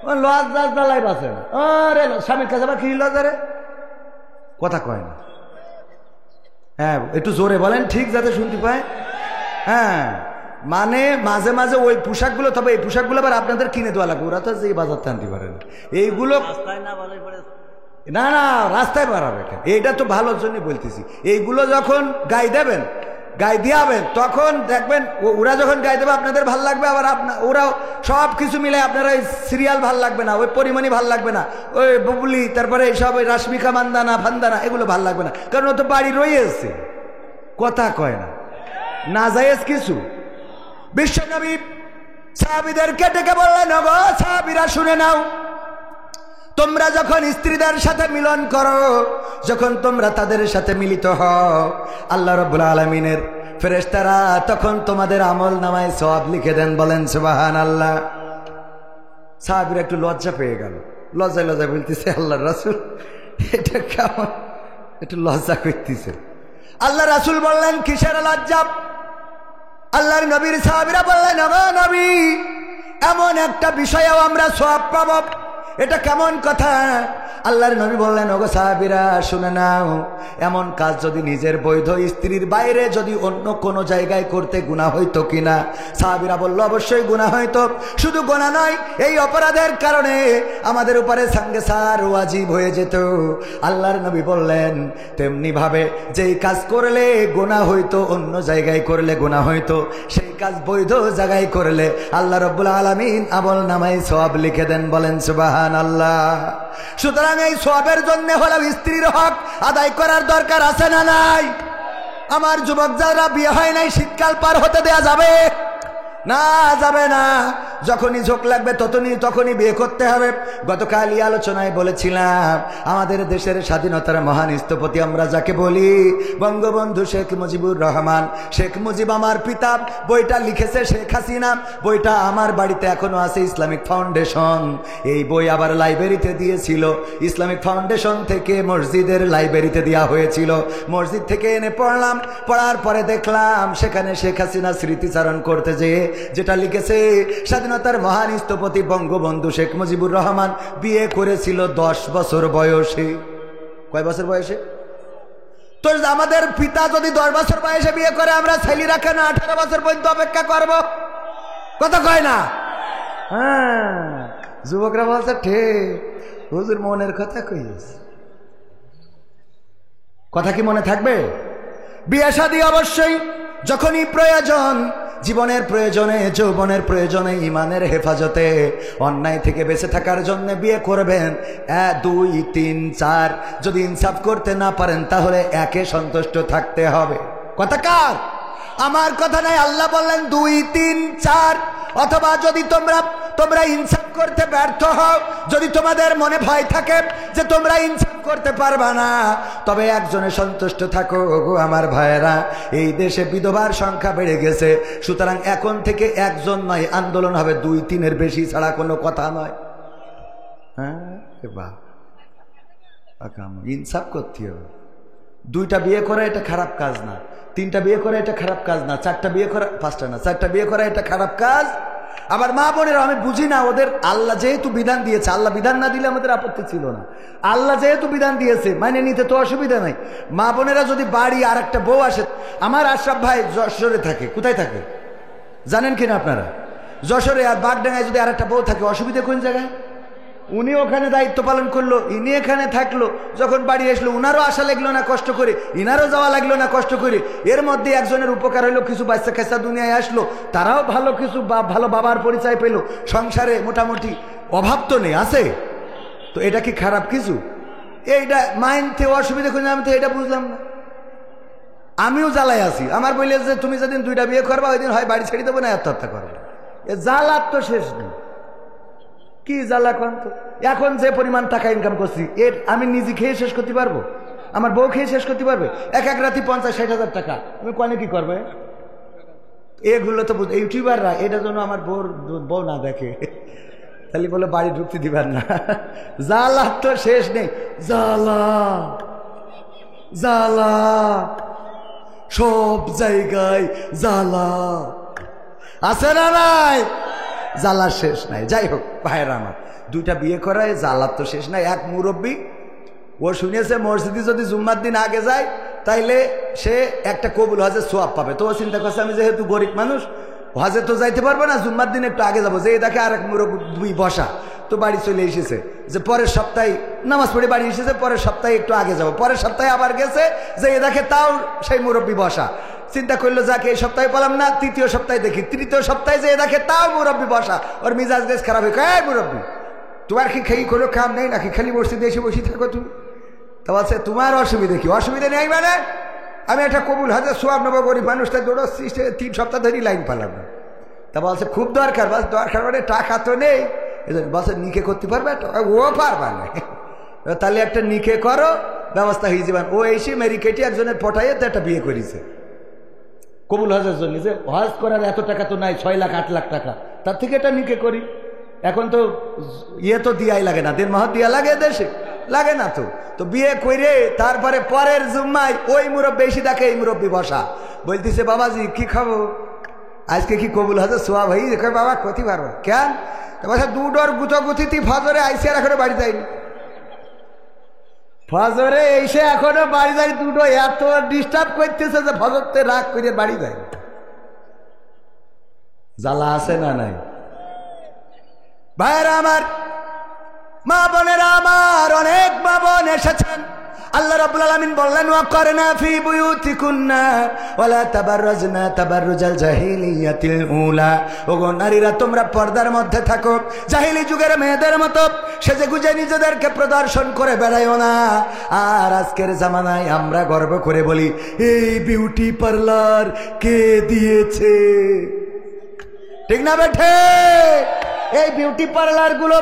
ও লজ জ্বালাই বাসে না, আরে স্বামীর কাছে আবার কি লজারে, কথা কয় না। হ্যাঁ, একটু জোরে বলেন ঠিক যাতে শুনতে পায়। হ্যাঁ, মানে মাঝে মাঝে ওই পোশাকগুলো, তবে এই পোশাকগুলো আবার আপনাদের কিনে দেওয়া লাগবে, ওরা তো যে বাজার টানতে পারে না এইগুলো। না না, রাস্তায় বাড়াবে কেন, এইটা তো ভালোর জন্য বলতেছি। এইগুলো যখন গায়ে দেবেন, গায়ে দিয়াবেন, তখন দেখবেন ওরা যখন গায়ে দেবে আপনাদের ভাল লাগবে। আবার ওরাও সব কিছু মিলে আপনার ওই সিরিয়াল ভাল লাগবে না, ওই পরিমাণই ভাল লাগবে না, ওই বুবলি তারপরে এইসব ওই রাশমিকা মান্দানা ফান্দানা এগুলো ভাল লাগবে না, কারণ ও তো বাড়ি রয়েছে, কথা কয় না, না যায়জ কিছু। বিশ্বনবী সাহাবীদেরকে ডেকে বললেন, ওগো সাহাবীরা শুনে নাও, তোমরা যখন স্ত্রীদের সাথে মিলন করো, যখন তোমরা তাদের সাথে মিলিত হও, আল্লাহ রাব্বুল আলামিনের ফেরেশতারা তখন তোমাদের আমল নামায় সওয়াব লিখে দেন। বলেন সুবহানাল্লাহ। সাহাবীরা একটু লজ্জা পেয়ে গেল, লজ্জায় বলতেছে আল্লাহর রাসূল এটা কেমন, একটু লজ্জা করতেছে। আল্লাহ রাসূল বললেন কিসের লজ্জা? আল্লাহর নবীর সাহাবীরা বললেন, ওগো নবী এমন একটা বিষয়েও আমরা সওয়াব পাবো, এটা কেমন কথা? আল্লাহর নবী বললেন, ওগো সাহাবীরা শুনে নাও, এমন কাজ যদি নিজের বৈধ স্ত্রীর বাইরে যদি অন্য কোনো জায়গায় করতে গুনাহ হইতো কিনা? সাহাবীরা বলল, অবশ্যই গুনাহ হইতো। শুধু গুনাহ নয়, এই অপরাধের কারণে আমাদের উপরে সঙ্গে সার ওয়াজিব হয়ে যেত। আল্লাহর নবী বললেন, তেমনি ভাবে যেই কাজ করলে গুনাহ হইতো, অন্য জায়গায় করলে গুনাহ হইতো, সেই কাজ বৈধ জায়গায় করলে আল্লাহ রাব্বুল আলামিন আমল নামায় সওয়াব লিখে দেন। বলেন সুবহানাল্লাহ। সুতরাং এই সওয়াবের জন্য হলো স্ত্রীর হক আদায় করার দরকার আছে না নাই? আমার যুবক যারা বিয়ে হয় নাই শীতকাল পার হতে দেয়া যাবে না? যাবে না। যখনই ঝোঁক লাগবে তখনই বিয়ে করতে হবে। গতকাল এই আলোচনায় বলেছিলাম আমাদের দেশের স্বাধীনতার মহান স্থপতি আমরা যাকে বলি বঙ্গবন্ধু শেখ মুজিবুর রহমান। শেখ মুজিব আমার পিতা, বইটা লিখেছে শেখ হাসিনা, বইটা আমার বাড়িতে এখনো আছে, ইসলামিক ফাউন্ডেশন। এই বই আবার লাইব্রেরিতে দিয়েছিল, ইসলামিক ফাউন্ডেশন থেকে মসজিদের লাইব্রেরিতে দেওয়া হয়েছিল, মসজিদ থেকে এনে পড়লাম। পড়ার পরে দেখলাম সেখানে শেখ হাসিনা স্মৃতিচারণ করতে যেটা লিখেছে স্বাধীনতার মহান স্থপতি বঙ্গবন্ধু শেখ মুজিবুর রহমান বিয়ে করেছিল 10 বছর বয়সে। কয় বছর বয়সে? তো আমাদের পিতা যদি 10 বছর বয়সে বিয়ে করে, আমরা ছেলেরা কেন 18 বছর পর্যন্ত অপেক্ষা করব? কথা কয় না? হ্যাঁ, যুবকরা বলছে ঠিক, হুজুর মনের কথা কইছে। কথা কি মনে থাকবে? বিয়ে শাদী অবশ্যই যখনই প্রয়োজন, জীবনের প্রয়োজনে, যৌবনের প্রয়োজনে, ইমানের হেফাজতে, অন্যায় থেকে বেঁচে থাকার জন্য বিয়ে করবেন। 1 2 3 4 যদি ইনসাফ করতে না পারেন তাহলে একে সন্তুষ্ট থাকতে হবে। কথা কার? আমার কথা নাই। আল্লাহ বললেন 2 3 4। অথবা যদি তোমরা ইনসাফ করতে ব্যর্থ হও, যদি তোমাদের মনে ভয় থাকে যে তোমরা ইনসাফ করতে পারবা না, তবে একজনে সন্তুষ্ট থাকো। গো আমার ভাইয়েরা, এই দেশে বিধবার সংখ্যা বেড়ে গেছে, সুতরাং এখন থেকে একজন নয়, আন্দোলন হবে 2 3-এর বেশি ছাড়া কোনো কথা নয়। হ্যাঁ, ইনসাফ করতে হবে। 2টা বিয়ে করা এটা খারাপ কাজ না, 3টা বিয়ে করা এটা খারাপ কাজ না, 4টা বিয়ে করা, 5টা না, 4টা বিয়ে করা এটা খারাপ কাজ। আবার মা বোনেরা, আমি বুঝি না ওদের, আল্লাহ যেহেতু বিধান দিয়েছে, আল্লাহ বিধান না দিলে আমাদের আপত্তি ছিল না, আল্লাহ যেহেতু বিধান দিয়েছে মানে নিতে তো অসুবিধা নাই। মা বোনেরা যদি বাড়ি আর একটা বউ আসে, আমার আশরাফ ভাই যশোরে থাকে, কোথায় থাকে জানেন কিনা আপনারা? যশোরে। আর বাগডাঙ্গায় যদি আর একটা বউ থাকে, অসুবিধা কোন জায়গায়? উনি ওখানে দায়িত্ব পালন করলো, ইনি এখানে থাকলো, যখন বাড়ি আসলো উনারও আসা লাগলো না কষ্ট করে, ইনারও যাওয়া লাগলো না কষ্ট করে। এর মধ্যে একজনের উপকার হইলো, কিছু বাচ্চা কাচ্চা দুনিয়ায় আসলো, তারাও ভালো কিছু ভালো বাবার পরিচয় পেল, সংসারে মোটামুটি অভাব তো নেই, আছে তো। এটা কি খারাপ কিছু? এইটা মাইনতে অসুবিধা করে, আমি তো এটা বুঝলাম না। আমিও জ্বালাই আছি। আমার বললে যে তুমি যেদিন 2টা বিয়ে করবা ওই দিন হয় বাড়ি ছেড়ে দেবো না আত্মহত্যা করবো। এ জ্বালার তো শেষ নেই। কি জ্বালা কম তো। এখন যে পরিমাণ টাকা ইনকাম করছি, এর আমি নিজে খেয়ে শেষ করতে পারবো? আমার বউ খেয়ে শেষ করতে পারবে? এক রাতি 50-60 হাজার টাকা আমি কনে কি করবে? এগুলো তো ইউটিউবাররা, এটার জন্য আমার বউ না দেখে, তাহলে বলে বাড়ি ঢুকতে দিবার না। জ্বালা তো শেষ নেই। জ্বালা জ্বালা সব জায়গায় জ্বালা আছে না নাই? জ্বালা শেষ নাই। যাই হোক ভাইয়েরা আমার, 2টা বিয়ে করায় জ্বালার তো শেষ নাই। এক মুরব্বী, ও শুনেছে মসজিদে যদি জুম্মার দিন আগে যায় তাইলে সে একটা কবুল হজের সোয়াব পাবে। তো ও চিন্তা করছে আমি যেহেতু গরিব মানুষ, হজে তো যাইতে পারবো না, জুম্মার দিন একটু আগে যাবো। যে দেখে আর এক মুরব্বী বসা, তো বাড়ি চলে এসেছে, যে পরের সপ্তাহে নামাজ পড়ে বাড়ি এসেছে, পরের সপ্তাহে একটু আগে যাবো। পরের সপ্তাহে আবার গেছে, যে দেখে তাও সেই মুরব্বী বসা। চিন্তা করলো যাকে এই সপ্তাহে পেলাম না, 3য় সপ্তাহে দেখি, 3য় সপ্তাহে যে দেখে তাও মুরব্বী বসা। ওর মিজাজ দেশ খারাপ হয়ে কয়, মুরব্বী তোমার কি খেয়ে কোনো কাম নেই নাকি? খালি মসজিদে এসে বসে থাকো তুমি? তা বলছে তোমার অসুবিধা কি? অসুবিধা নেই মানে আমি একটা কবুল হাজার সোয়াব নেবো, গরিব মানুষটা দৌড়াচ্ছি, 3 সপ্তাহ ধরেই লাইন পালাম না। তা বলছে খুব দরকার। বলছে দরকার মানে টাকা তো নেই। বলছে নিকে করতে পারবে? ও পারবা না। তাহলে একটা নিকে করো, ব্যবস্থা হয়ে যাবেন। ও এসে মেরিকেটে একজনের পটাইয়ে তো একটা বিয়ে করেছে কবুল হজের জন্য। যে হজ করার এত টাকা তো নাই, 6 লাখ 8 লাখ টাকা, তার থেকে এটা নিকে করি। এখন তো তো দিয়াই লাগে না, 1.5 মাহ দিয়া লাগে দেশে, লাগে না তো। তো বিয়ে করে তারপরে পরের জুম্মায় ওই মুরব্বী এসে দেখে এই মুরব্বী বসা, বলতেছে বাবাজি কি খাবো আজকে? কি কবুল হজের সোয়া ভাই? বাবা ক্ষতি পারবো কেন? বলছে 2 ডর গুতোগুতিতে ফজরে আইসে আর এখনো বাড়ি যায়নি। ফজরে এসে এখনো বাড়ি যায়, 2 এত ডিস্টার্ব করতেছে যে ফজরতে রাগ করে বাড়ি যায়। জ্বালা আছে না নাই? ভাইরা আমার, মা বোনেরা আমার, অনেক মা বোন এসেছেন। আল্লাহ রাব্বুল আলামিন বললেন ওয়াকরনা ফি বুয়ুতিকুন্না ওয়ালা তাবাররাজনা তাবাররুজাল জাহিলিয়াতিল উলা। ওগো নারীরা তোমরা পর্দার মধ্যে থাকো, জাহিলি যুগের মেয়েদের মতো সেজে গুজে নিজেদেরকে প্রদর্শন করে বেড়াইও না। আর আজকের জামানায় আমরা গর্ব করে বলি এই বিউটি পার্লার কে দিয়েছে? ঠিক না বেঠে? এই বিউটি পার্লার গুলো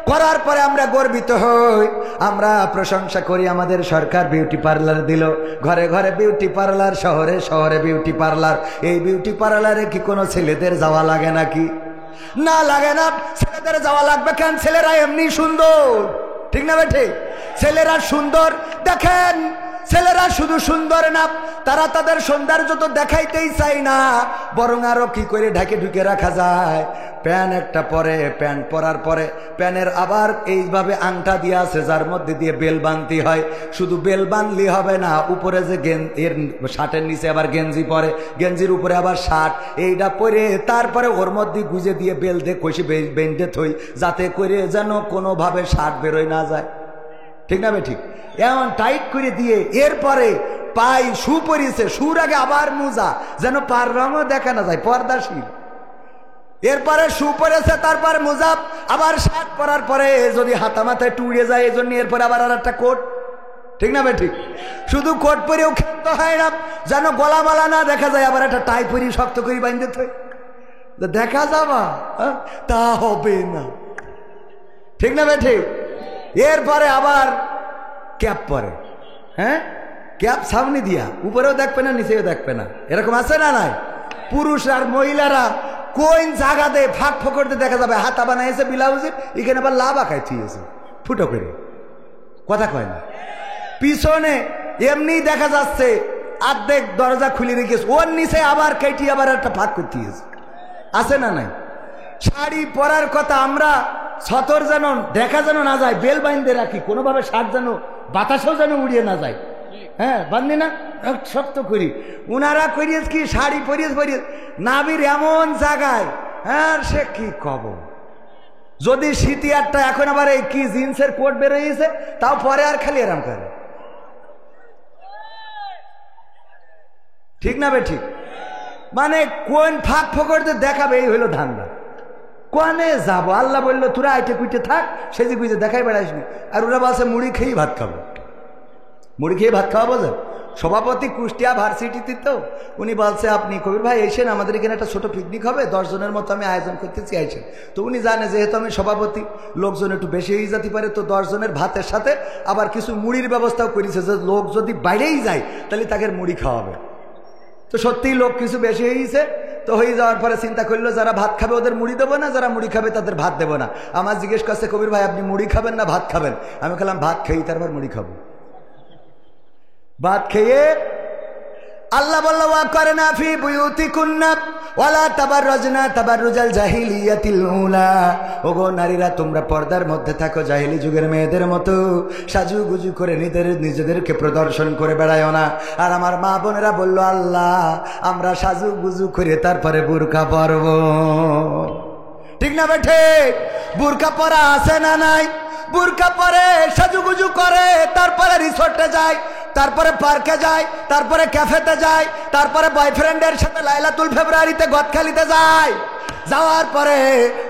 করার পরে আমরা গর্বিত হই, আমরা প্রশংসা করি আমাদের সরকার বিউটি পার্লার দিল, ঘরে ঘরে বিউটি পার্লার, শহরে শহরে বিউটি পার্লার। এই বিউটি পার্লারে কি কোনো ছেলেদের যাওয়া লাগে নাকি? না, লাগে না। ছেলেদের যাওয়া লাগবে কেন? ছেলেরা এমনি সুন্দর, ঠিক না বেঠে? ছেলেরা সুন্দর। দেখেন, ছেলেরা শুধু সুন্দর না, তারা তাদের সৌন্দর্য তো দেখাইতেই চাই না, বরং আরো কি করে ঢাকে ঢুকে রাখা যায়। প্যান্ট একটা পরে, প্যান্ট পরার পরে প্যানের আবার এইভাবে আংটা দিয়ে আছে যার মধ্যে দিয়ে বেল বাঁধতে হয়। শুধু বেল বাঁধলি হবে না, উপরে যে এর শার্টের নিচে আবার গেঞ্জি পরে, গেঞ্জির উপরে আবার শার্ট, এইটা পরে তারপরে ওর মধ্যে গুজে দিয়ে বেল দিয়ে কষে বেঁধে থই, যাতে করে যেন কোনোভাবে শার্ট বেরোয় না যায়, ঠিক না বে ঠিক? এমন টাইট করে দিয়ে এরপরে পাই শু পরিয়েছে, শুর আগে আবার মোজা, যেন পার রঙও দেখা না যায়, পর্দাশীল। এরপরে শু পরেছে, তারপরে মোজা, আবার শার্ট পরার পরে যদি হাতা মাথায় টুড়ে যায় এই জন্য এরপরে আবার আর একটা কোট, ঠিক না বে ঠিক? শুধু কোট পরেও খেতে হয় না, যেন গলামালা না দেখা যায়, আবার একটা টাই পরি শক্ত করে বাঁধতে হয়, দেখা যাবা তা হবে না, ঠিক না বে ঠিক? এরপরে আবার ক্যাপ পরে, হ্যাঁ, ক্যাপ সামনে দিয়া, উপরেও দেখবে না নিচেও দেখবে না, এরকম আছে না নাই? পুরুষ আর মহিলারা কোন জায়গাতে ফাঁক ফোকরতে দেখা যাবে, হাতা বানাইছে ব্লাউজে, এখানে আবার লাভা খাইছে ফুটো করে, কথা কয় না। পিছনে এমনি দেখা যাচ্ছে অর্ধেক দরজা খুলে রেখেছে, ওর নিচে আবার কেটে আবার একটা ফাঁক করতে আছে না নাই? শাড়ি পরার কথা আমরা ছতর যেন দেখা যেন না যায়, বেল বাইন্ধে রাখি, কোনোভাবে শার্ট যেন বাতাসও যেন উড়িয়ে না যায়, হ্যাঁ, বান্ধি না শক্ত করি। উনারা করিয়েছে কি, শাড়ি পরিয়ে নাবির এমন জায়গায়, হ্যাঁ, সে কি কব। যদি শীতিয়ারটা এখন আবার এই কি জিন্সের কোট বেরোইছে, তাও পরে আর খালি আরাম করে, ঠিক না বে ঠিক? মানে কোন ফাঁক ফোকরতে দেখাবে, এই হইল ধান্দা। কোনে যাবো, আল্লাহ বললো তোরা আইটে কুইটে থাক, সেজে কুইটে দেখাই বেড়াইসনি। আর ওরা বলছে মুড়ি খেয়েই ভাত খাবো, মুড়ি খেয়ে ভাত খাওয়া বোঝেন? সভাপতি কুষ্টিয়া ভার্সিটিতে, তো উনি বলছে আপনি কবির ভাই এসেন, আমাদের এখানে একটা ছোট পিকনিক হবে, 10 জনের মতো আমি আয়োজন করতেছি, আইসেন। তো উনি জানে যেহেতু আমি সভাপতি, লোকজন একটু বেশি হয়ে যেতে পারে, তো 10 জনের ভাতের সাথে আবার কিছু মুড়ির ব্যবস্থাও করেছে, যে লোক যদি বাইরেই যায় তাহলে তাকে মুড়ি খাওয়াবে। তো সত্যিই লোক কিছু বেশি হয়েছে, তো হয়ে যাওয়ার পরে চিন্তা করলো যারা ভাত খাবে ওদের মুড়ি দেবো না, যারা মুড়ি খাবে তাদের ভাত দেবো না। আমার জিজ্ঞেস করছে কবির ভাই আপনি মুড়ি খাবেন না ভাত খাবেন? আমি বললাম ভাত খেয়েই তারপর মুড়ি খাবো। ভাত খেয়ে আল্লাহ বলল ওয়া করনা ফি বুয়ুতিকুন্না ওয়ালা তাবাররাজনা তাবাররুজাল জাহিলিয়াতিল উলা। ওগো নারীরা, তোমরা পর্দার মধ্যে থাকো, জাহিলি যুগের মেয়েদের মতো সাজুগুজু করে নিজেদেরকে প্রদর্শন করে বেড়ায়ও না। আর আমার মা বোনেরা বলল আল্লাহ আমরা সাজুগুজু করে তারপরে বুরকা পরব, ঠিক না বেঠে? বুরকা পরা আছে না নাই? বুরকা পরে সাজুগুজু করে, তারপরে রিসোর্টে যায়, তারপরে পার্কে যায়, তারপরে ক্যাফেতে যায়, তারপরে বয়ফ্রেন্ডের সাথে লাইলাতুল ফেব্রুয়ারিতে গদখালিতে যায়। যাওয়ার পরে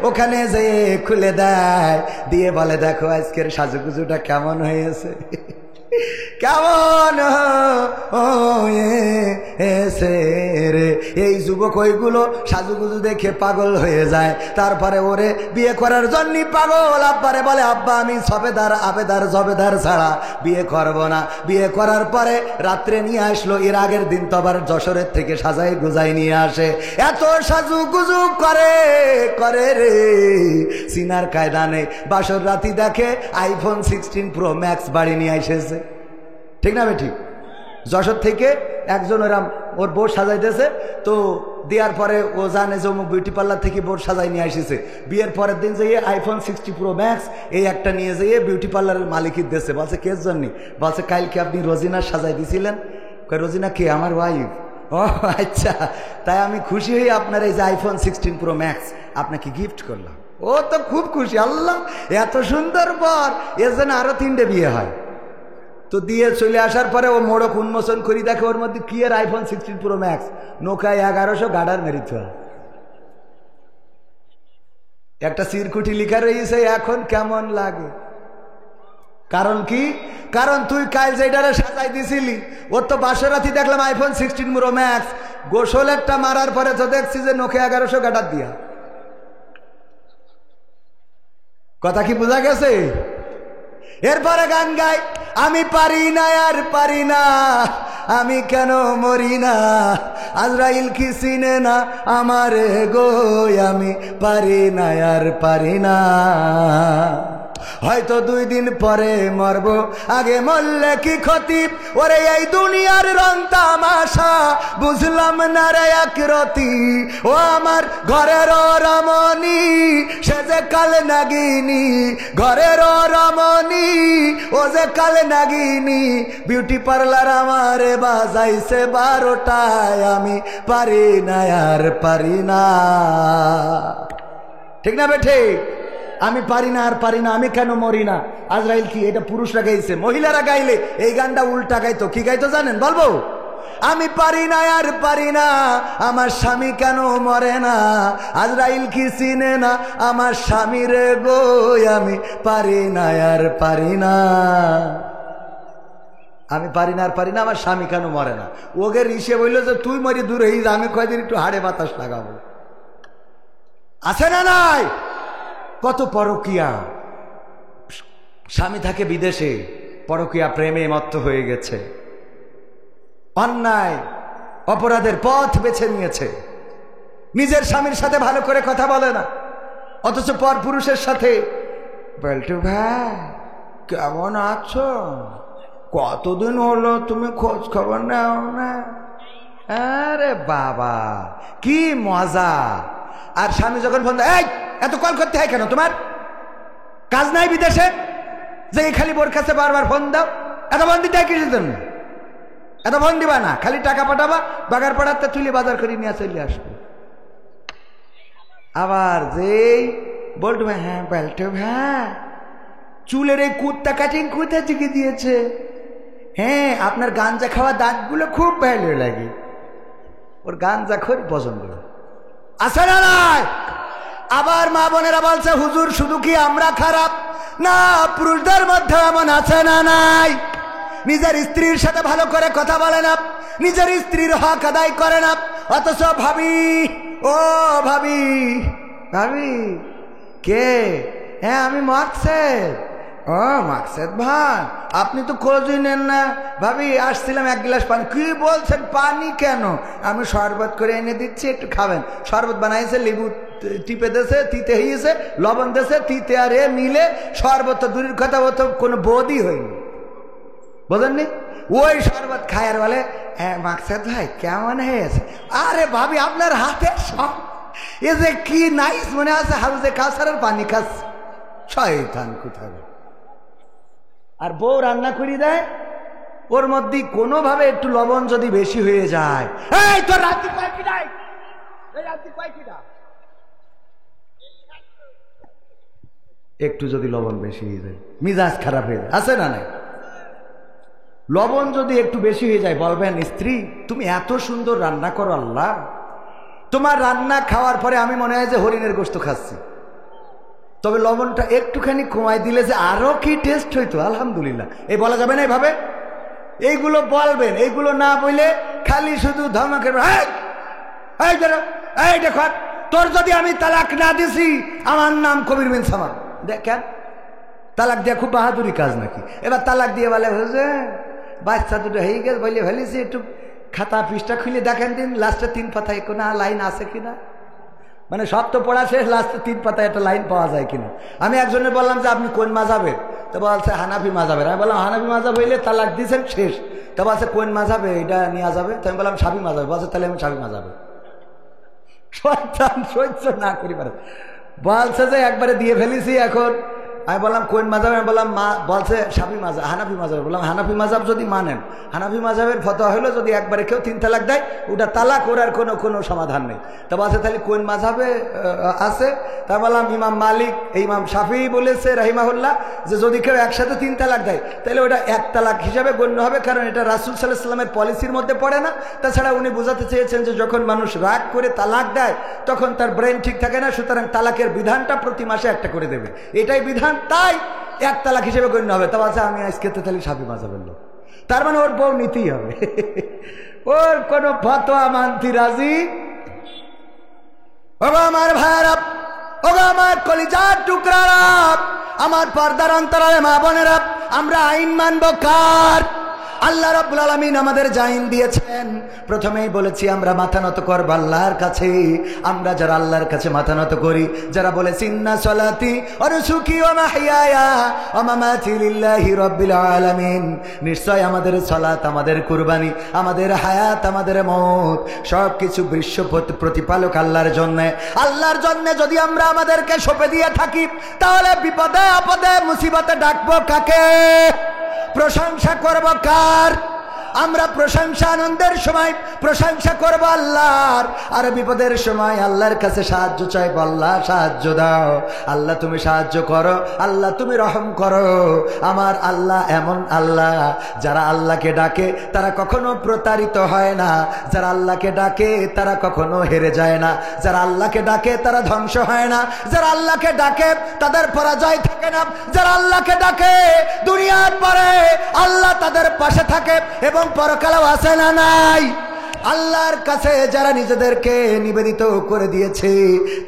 ওখানে যেয়ে খুলে দেয়, দিয়ে বলে দেখো আজকের সাজুগুজুটা কেমন হয়েছে, কেমন হয়েছে রে। এই যুবক ওইগুলো সাজুগুজু দেখে পাগল হয়ে যায়, তারপরে ওরে বিয়ে করার জন্য পাগল। আব্বারে বলে আব্বা আমি সবেদার আবেদার জবেদার ছাড়া বিয়ে করব না। বিয়ে করার পরে রাত্রে নিয়ে আসলো, এর আগের দিন তো আবার যশোরের থেকে সাজাই গুজাই নিয়ে আসে। এত সাজুগুজু করে করে রে, সিনার কায়দা নেই। বাসর রাতি দেখে আইফোন 16 প্রো ম্যাক্স বাড়ি নিয়ে এসেছে, ঠিক না ঠিক? যশোর থেকে একজন ওরাম ওর বোর্ড সাজাইতেছে, তো দেওয়ার পরে ও জানে যে অমুক বিউটি পার্লার থেকে বোর্ড সাজাই নিয়ে এসেছে। বিয়ের পরের দিন যেয়ে আইফোন 60 প্রো ম্যাক্স এই একটা নিয়ে যেয়ে বিউটি পার্লারের মালিকের দেশে বলছে কেস জন্য? বলছে কালকে আপনি রোজিনার সাজাই দিয়েছিলেন। রোজিনা কে? আমার ওয়াইফ। ও আচ্ছা, তাই আমি খুশি হয়ে আপনার এই যে আইফোন 16 প্রো ম্যাক্স আপনাকে গিফট করলাম। ও তো খুব খুশি, আল্লাহ এত সুন্দর পর এর জন্য আরো 3টে বিয়ে হয়। তো দিয়ে চলে আসার পরে ও মোড়ক উন্মোচন করি, দেখে ওর মধ্যে কি এর আইফোন 16 প্রো ম্যাক্স, নোকায় 1100 গাডার মেরিত একটা সিরকুটি লিখা রয়েছে, এখন কেমন লাগে। কারণ কি? কারণ তুই কাল যেটারে সাজাই দিছিলি, ওর তো বাসরাতি দেখলাম আইফোন 16 প্রো ম্যাক্স, গোসল একটা মারার পরে তো দেখছি যে নোকে 1100 গাডার দিয়া। কথা কি বোঝা গেছে? এরপরে গান গাই, আমি পারি না আর পারি না, আমি কেন মরি না, আজরাইল কি চিনে না আমার গো, আমি পারি না আর পারি না। হয়তো 2 দিন পরে মরব, আগে মরলে কি ক্ষতি, ওরে এই দুনিয়ার রং তামাশা বুঝলাম না রে একরতি। ও আমার ঘরের রমণী, সে যে কাল নাগিনী, ঘরের রমণী ও যে কাল নাগিনী, বিউটি পার্লার আমারে বাজাইছে 12টায়, আমি পারি না আর পারি না। ঠিক না বেঠে? আমি পারি না আর পারি না, আমি কেন মরি না। আজরাইল কি এটা পুরুষরা গাইছে? মহিলারা গাইলে এই গানটা উল্টা গাইতো। কি গাইতো জানেন? বলবো, আমি পারি না আর পারি না, আমার স্বামী কেন মরে না, আজরাইল কি চিনে না আমার স্বামী রে গো, আমি পারি না আর পারি না। আমি পারি না আর পারি না, আমার স্বামী কেন মরে না। ওকে ঋষে বলল যে তুই মরি দূরে, আমি কয়দিন একটু হাড়ে বাতাস লাগাবো। আছে না নাই? কত পরকিয়া, স্বামী থাকে বিদেশে, পরকিয়া প্রেমে মত্ত হয়ে গেছে, অন্যায় অপরাধের পথ বেছে নিয়েছে, নিজের স্বামীর সাথে ভালো করে কথা বলে না, অথচ পর পুরুষের সাথে বলটু ভাই কেমন আছো, কতদিন হলো তুমি খোঁজ খবর নাও না। আরে বাবা কি মজা। আর স্বামী যখন ফোন দেয়, এই এত কল করতে হয় কেন, তোমার কাজ নাই বিদেশে যে খালি বোর কাছে বারবার ফোন দাও, এত ফোন দিতে হয় কিছুর জন্য, এত ফোন দিবা না, খালি টাকা পাঠাবা, বাগার পাড়াতে তুলে বাজার করে নিয়ে চলে আসবে। আবার যেই বলতো হ্যাঁ বলতো হ্যাঁ চুলের এই কুত্তা কাটিং কোথা থেকে দিয়েছে, হ্যাঁ আপনার গাঞ্জা খাওয়া দাঁতগুলো খুব ভালো লাগে, ওর গাঞ্জা খুব পছন্দ। আছে না নাই? আবার মা বোনেরা বলছে হুজুর শুধু কি আমরা খারাপ না, পুরুষদের মধ্যে এমন আছে না নাই, নিজের স্ত্রীর সাথে ভালো করে কথা বলে না, নিজের স্ত্রীর হক আদায় করে না, অথচ ভাবি ও ভাবি ভাবি কে, হ্যাঁ আমি মাকসেদ। ও মাকসেদ ভাই আপনি তো খোঁজই নেন না, ভাবি আসছিলাম 1 গ্লাস পানি। কি বলছেন পানি কেন, আমি শরবত করে এনে দিচ্ছি একটু খাবেন। শরবত বানাইছে, লেবু টিপে দেছে, তিতে হয়েছে, লবণ দেছে, তিতে আর এ মিলে শরবত তো দূরের কথা, ও তো কোনো বোধই হয়নি, বোঝেননি? ওই শরবত খায়ার বলে মাকসেদ ভাই কেমন হয়েছে। আরে ভাবি আপনার হাতে সব এ যে কি নাইস মনে আছে, হাউজে কাউসারের পানি খাচ্ছে, শয়তান কোথায়। আর বউ রান্না করে দেয়, ওর মধ্যে কোনোভাবে একটু লবণ যদি বেশি হয়ে যায়, এই তোর রাত্রি কয়টি নাই, এই রাত্রি কয়টি না, একটু যদি লবণ বেশি হয়ে যায় মিজাজ খারাপ হয়ে যায়। আছে না নাই? লবণ যদি একটু বেশি হয়ে যায় বলবেন স্ত্রী তুমি এত সুন্দর রান্না করো, আল্লাহ তোমার রান্না খাওয়ার পরে আমি মনে হয় যে হরিণের গোশত খাচ্ছি, তবে লবণটা একটুখানি কমাই দিলে যে আরো কি টেস্ট হইতো, আলহামদুলিল্লাহ। এই বলা যাবে না এইভাবে, এইগুলো বলবেন, এইগুলো না বলে খালি শুধু ধমকের এই দেখো তোর যদি আমি তালাক না দিছি আমার নাম কবির বিন সামাদ। দেখেন তালাক দেওয়া খুব বাহাদুরি কাজ নাকি? এবার তালাক দিয়ে বলে হয়েছে বাচ্চা দুটো হয়ে গেছে বলে ফেলেছি, একটু খাতা পৃষ্ঠা খুলে দেখেন দিন লাস্টে 3 পাতায় কোনো লাইন আছে কিনা, মানে সব তো পড়া শেষ, লাস্টে 3 পাতায় একটা লাইন পাওয়া যায় কিনা। আমি একজনের বললাম যে আপনি কোন মাযহাবের, তো বলছে হানাফি মাযহাবের। আমি বললাম হানাফি মাযহাব হইলে তালাক দিয়েছেন শেষ, তো বলছে কোন মাযহাবে এটা নেওয়া যাবে, তো আমি বললাম শাফি মাযহাব। বলছে তাহলে আমি শাফি মাযহাবে। শয়তান সহ্য না করি পারে, বলছে যে একবারে দিয়ে ফেলেছি। এখন আমি বললাম কোন মাযহাব, আমি বললাম বলছে শাফি মাযহাব, হানাফি মাযহাব। বললাম হানাফি মাযহাব যদি মানেন, হানাফি মাযহাবের ফতোয়া হলো যদি একবারে কেউ 3 তালাক দেয় ওটা তালাক, ওর আর কোনো সমাধান নেই। তা বলছে তাহলে কোন মাযহাবে আছে, তা বললাম ইমাম মালিক ইমাম শাফি বলেছে রাহিমাহুল্লাহ যে যদি কেউ একসাথে 3 তালাক দেয় তাহলে ওটা 1 তালাক হিসাবে গণ্য হবে, কারণ এটা রাসূল সাল্লাল্লাহু আলাইহি ওয়াসাল্লামের পলিসির মধ্যে পড়ে না। তাছাড়া উনি বোঝাতে চেয়েছেন যে যখন মানুষ রাগ করে তালাক দেয় তখন তার ব্রেন ঠিক থাকে না, সুতরাং তালাকের বিধানটা প্রতি মাসে একটা করে দেবে, এটাই বিধান, তাই 1 তালাক হিসেবে গণ্য হবে। তা বলছে আমি আজকে তো তাহলে শাফি মাযহাবের লোক, তার মানে ওর বউ নিতেই হবে, ওর কোনো ফতোয়া মানতে রাজি। বাবা আমার ভাইরা ওগো আমার কলিজার টুকরারা, আমার পর্দার অন্তরালে মা বোনেরা, আমরা আইন মানব কার? আল্লাহ রাব্বুল আলামিন আমাদের জাইন দিয়েছেন। প্রথমেই বলেছি আমরা মাথা নত করব আল্লাহর কাছে। আমরা যারা আল্লাহর কাছে মাথা নত করি, যারা বলেছি ইন্না সলাতি ওয়া নুসুকি ওয়া মাহইয়ায়া ওয়া মামাতি লিল্লাহি রাব্বিল আলামিন, নিশ্চয় আমাদের সালাত, আমাদের কুরবানি, আমাদের হায়াত, আমাদের মওত সবকিছু বিশ্ব প্রতিপালক আল্লাহর জন্য। আল্লাহর জন্য যদি আমরা আমাদেরকে সঁপে দিয়ে থাকি, তাহলে বিপদে আপদে মুসিবতে ডাকবো কাকে? প্রশংসা করব কার? আমরা প্রশংসা আনন্দের সময় প্রশংসা করব আল্লাহর, আর বিপদের সময় আল্লাহর কাছে সাহায্য চাইব। আল্লাহ সাহায্য দাও, আল্লাহ তুমি সাহায্য করো, আল্লাহ তুমি রহম করো। আমার আল্লাহ এমন আল্লাহ, যারা আল্লাহকে ডাকে তারা কখনো প্রতারিত হয় না, যারা আল্লাহকে ডাকে তারা কখনো হেরে যায় না, যারা আল্লাহকে ডাকে তারা ধ্বংস হয় না, যারা আল্লাহকে ডাকে তাদের পরাজয় থাকে না, যারা আল্লাহকে ডাকে দুনিয়ার পরে আল্লাহ তাদের পাশে থাকে এবং পরকালেও আছে না নাই? আল্লাহর কাছে যারা নিজেদেরকে নিবেদিত করে দিয়েছে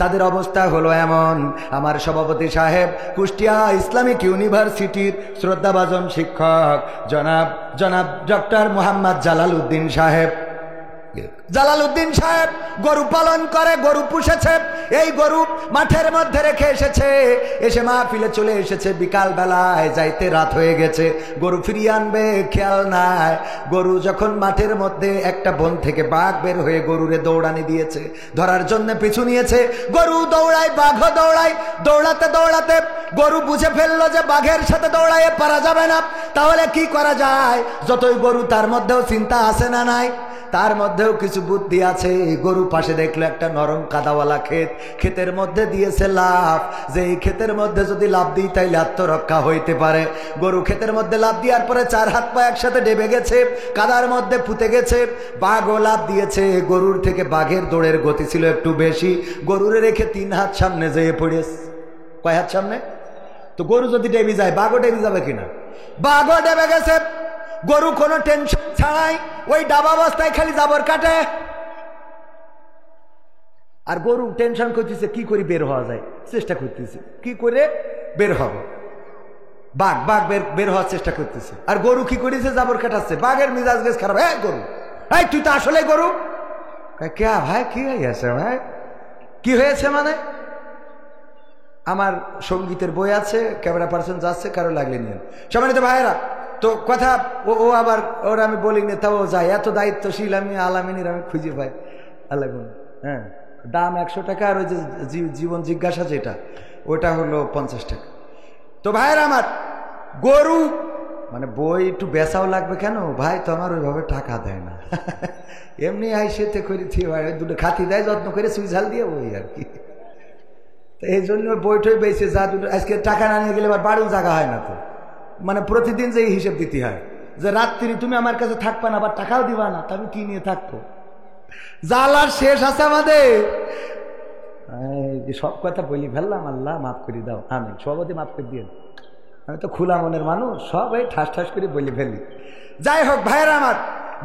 তাদের অবস্থা হলো এমন। আমার সভাপতি সাহেব, কুষ্টিয়া ইসলামিক ইউনিভার্সিটির শ্রদ্ধাভাজন শিক্ষক জনাব ডক্টর মোহাম্মদ জালালউদ্দিন সাহেব, গরু পালন করে, গরু পুষেছে। এই গরু মাঠের মধ্যে রেখে এসেছে, এসে মাহফিলে চলে এসেছে। বিকাল বেলায় যাইতে রাত হয়ে গেছে, গরু ফিরিয়ে আনবে খেয়াল নাই। গরু যখন মাঠের মধ্যে একটা বন থেকে বাঘ বের হয়ে গরুরে দৌড়ানি দিয়েছে, ধরার জন্য পিছু নিয়েছে। গরু দৌড়ায়, বাঘও দৌড়ায়। দৌড়াতে দৌড়াতে গরু বুঝে ফেললো যে বাঘের সাথে দৌড়াইয়ে পারা যাবে না, তাহলে কি করা যায়? যতই গরু, তার মধ্যেও চিন্তা আছে না নাই? তার মধ্যেও কিছু বুদ্ধি আছে। গরু পাশে দেখলো একটা নরম কাদাওয়ালা ক্ষেত, ক্ষেতের মধ্যে দিয়েছে লাফ, যে এই ক্ষেতের মধ্যে যদি লাফ দিই তাইলে আত্মরক্ষা হইতে পারে। গরু ক্ষেতের মধ্যে লাফ দেওয়ার পরে চার হাত পা একসাথে ডেবে গেছে, কাদার মধ্যে পুঁতে গেছে। বাঘও লাফ দিয়েছে, গরুর থেকে বাঘের দৌড়ের গতি ছিল একটু বেশি। গরুরে রেখে 3 হাত সামনে যেয়ে পড়েছে। কয় হাত সামনে? তো গরু যদি ডেবে যায়, বাঘও ডেবে যাবে কিনা? বাঘও ডেবে গেছে। গরু কোনো টেনশন ছাড়াই ওই ডাবা অবস্থায় খালি জাবর কাটে। আর গরু টেনশন করতেছে কি করে বের হওয়া যায়, চেষ্টা করতেছে কি করে বের হবে। বাঘ বের হওয়ার চেষ্টা করতেছে, আর গরু কি করেছে? জাবর কাটাচ্ছে। বাঘের মিজাজ গেছ খারাপ। হ্যাঁ গরু, এই তুই তো আসলে গরু। কে ভাই, কি হয়েছে ভাই? কি হয়েছে মানে? আমার সঙ্গীতের বই আছে, ক্যামেরা পার্সন যাচ্ছে, কারো লাগলে নিয়ে। সম্মানিত ভাইয়েরা, তো কথা ও আবার ওর আমি বলি না, তাও যায়। এত দায়িত্বশীল আমি আলামিনীর আমি খুঁজে পাই। আল্লাহ, হ্যাঁ, দাম 100 টাকা, আর ওই যে জীবন জিজ্ঞাসা যেটা, ওটা হলো 50 টাকা। তো ভাইয়েরা আমার, গরু মানে বই একটু বেচাও লাগবে কেন ভাই? তো আমার ওইভাবে টাকা দেয় না, এমনি আইসেতে করে ভাই দুটো খাতি দেয় যত্ন করে, সুই ঝাল দিয়ে ওই আর কি। তো এই জন্য বইটই বেঁচে যা দুটো, আজকে টাকা না নিয়ে গেলে আবার বাড়িও জায়গা হয় না। তো মানে প্রতিদিন যে হিসেব দিতে হয় যে রাত্রি তুমি আমার কাছে থাকবা না, আবার টাকাও দিবা না, তবে কি নিয়ে থাকবো? জ্বালার শেষ আছে আমাদের। সব কথা বলি ফেললাম, আল্লাহ মাফ করে দাও, আমি সভাপতি মাফ করে দিয়ে। আমি তো খোলা মনের মানুষ, সব এই ঠাস ঠাস করে বলে ফেলি। যাই হোক ভাইয়েরা আমার,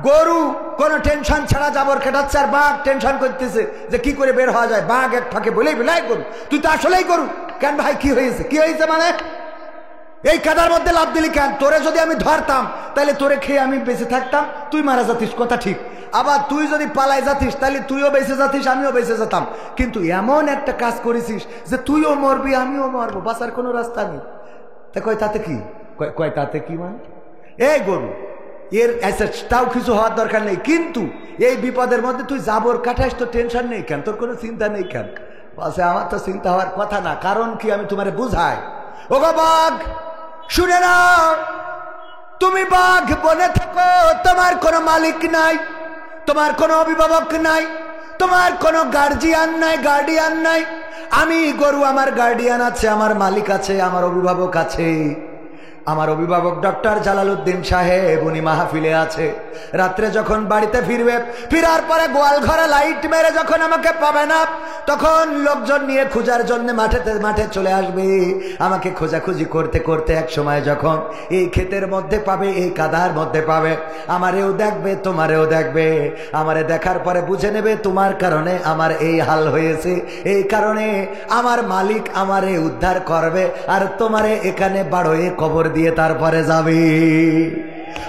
গরু কোনো টেনশন ছাড়া জাবর কাটাচ্ছে, আর বাঘ টেনশন করতেছে যে কি করে বের হওয়া যায়। বাঘ এক ফাঁকে বলেই বেলাই গরু, তুই তো আসলেই গরু। কেন ভাই, কি হয়েছে? কি হয়েছে মানে? এই কাদার মধ্যে লাফ দিলি কেন? তোরে যদি আমি ধরতাম তাহলে তোরে খেয়ে আমি বেঁচে থাকতাম, তুই মারা যাতিস, কথা ঠিক। আবার তুই যদি পালাই যাতিস তাহলে তুইও বেঁচে যাতিস, আমিও বেঁচে যেতাম। কিন্তু এমন একটা কাজ করেছিস যে তুইও মরবি, আমিও মরবো, বাঁচার কোনো রাস্তা নেই। তা কয় তাতে কি? কয় তাতে কি মানে? এই গরু এর তাও কিছু হওয়ার দরকার নেই, কিন্তু এই বিপদের মধ্যে তুই জাবর কাটাইস, তো টেনশন নেই কেন? তোর কোনো চিন্তা নেই কেন? বলছে আমার তো চিন্তা হওয়ার কথা না, কারণ কি আমি তোমারে বুঝাই। ওগো বাঘ, শুনে নাও, তুমি বাঘ বনে থাকো, তোমার কোনো মালিক নাই, তোমার কোনো অভিভাবক নাই, তোমার কোনো গার্জিয়ান নাই। আমি গরু, আমার গার্ডিয়ান আছে, আমার মালিক আছে, আমার অভিভাবক আছে। আমার অভিভাবক ডক্টর জালালউদ্দিন সাহেব, উনি মাহফিলে আছে। রাত্রে যখন বাড়িতে ফিরবে, ফিরার পরে গোয়াল ঘরে লাইট মেরে যখন আমাকে পাবে না, তখন লোকজন নিয়ে খোঁজার জন্য মাঠে চলে আসবে। আমাকে খোঁজাখুঁজি করতে করতে এক সময় যখন এই ক্ষেতের মধ্যে পাবে, এই কাদার মধ্যে পাবে, আমারেও দেখবে তোমারেও দেখবে। আমারে দেখার পরে বুঝে নেবে তোমার কারণে আমার এই হাল হয়েছে, এই কারণে আমার মালিক আমারে উদ্ধার করবে, আর তোমারে এখানে বাড়োয়ে কবর দিয়ে তারপরে যাবে।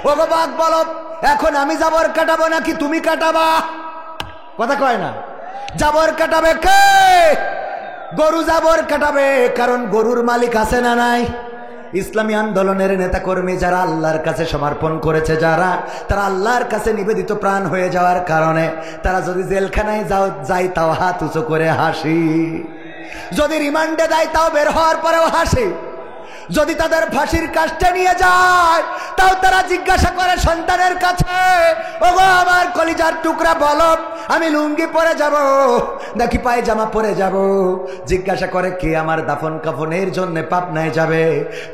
ও গো বাঘ বলো, এখন আমি জাবর কাটাবো নাকি তুমি কাটাবা? কথা কয় না। জাবর কাটাবে কে? গরু জাবর কাটাবে, কারণ গরুর মালিক আছে না নাই? ইসলামী আন্দোলনের নেতাকর্মী যারা আল্লাহর কাছে সমর্পণ করেছে, যারা তারা আল্লাহর কাছে নিবেদিত প্রাণ হয়ে যাওয়ার কারণে তারা যদি জেলখানায় যায় তাও হাত উঁচু করে হাসি, যদি রিমান্ডে দেয় তাও বের হওয়ার পরেও হাসি, যদি তাদের ফাঁসির কাস্টে নিয়ে যায় তাও তারা জিজ্ঞাসা করে সন্তানের কাছে, ওগো আমার কলিজার টুকরা বলো আমি লুঙ্গি পরে যাব নাকি পায়জামা পরে যাব? জিজ্ঞাসা করে কে আমার দাফন কাফনের জন্য পাবনায় যাবে?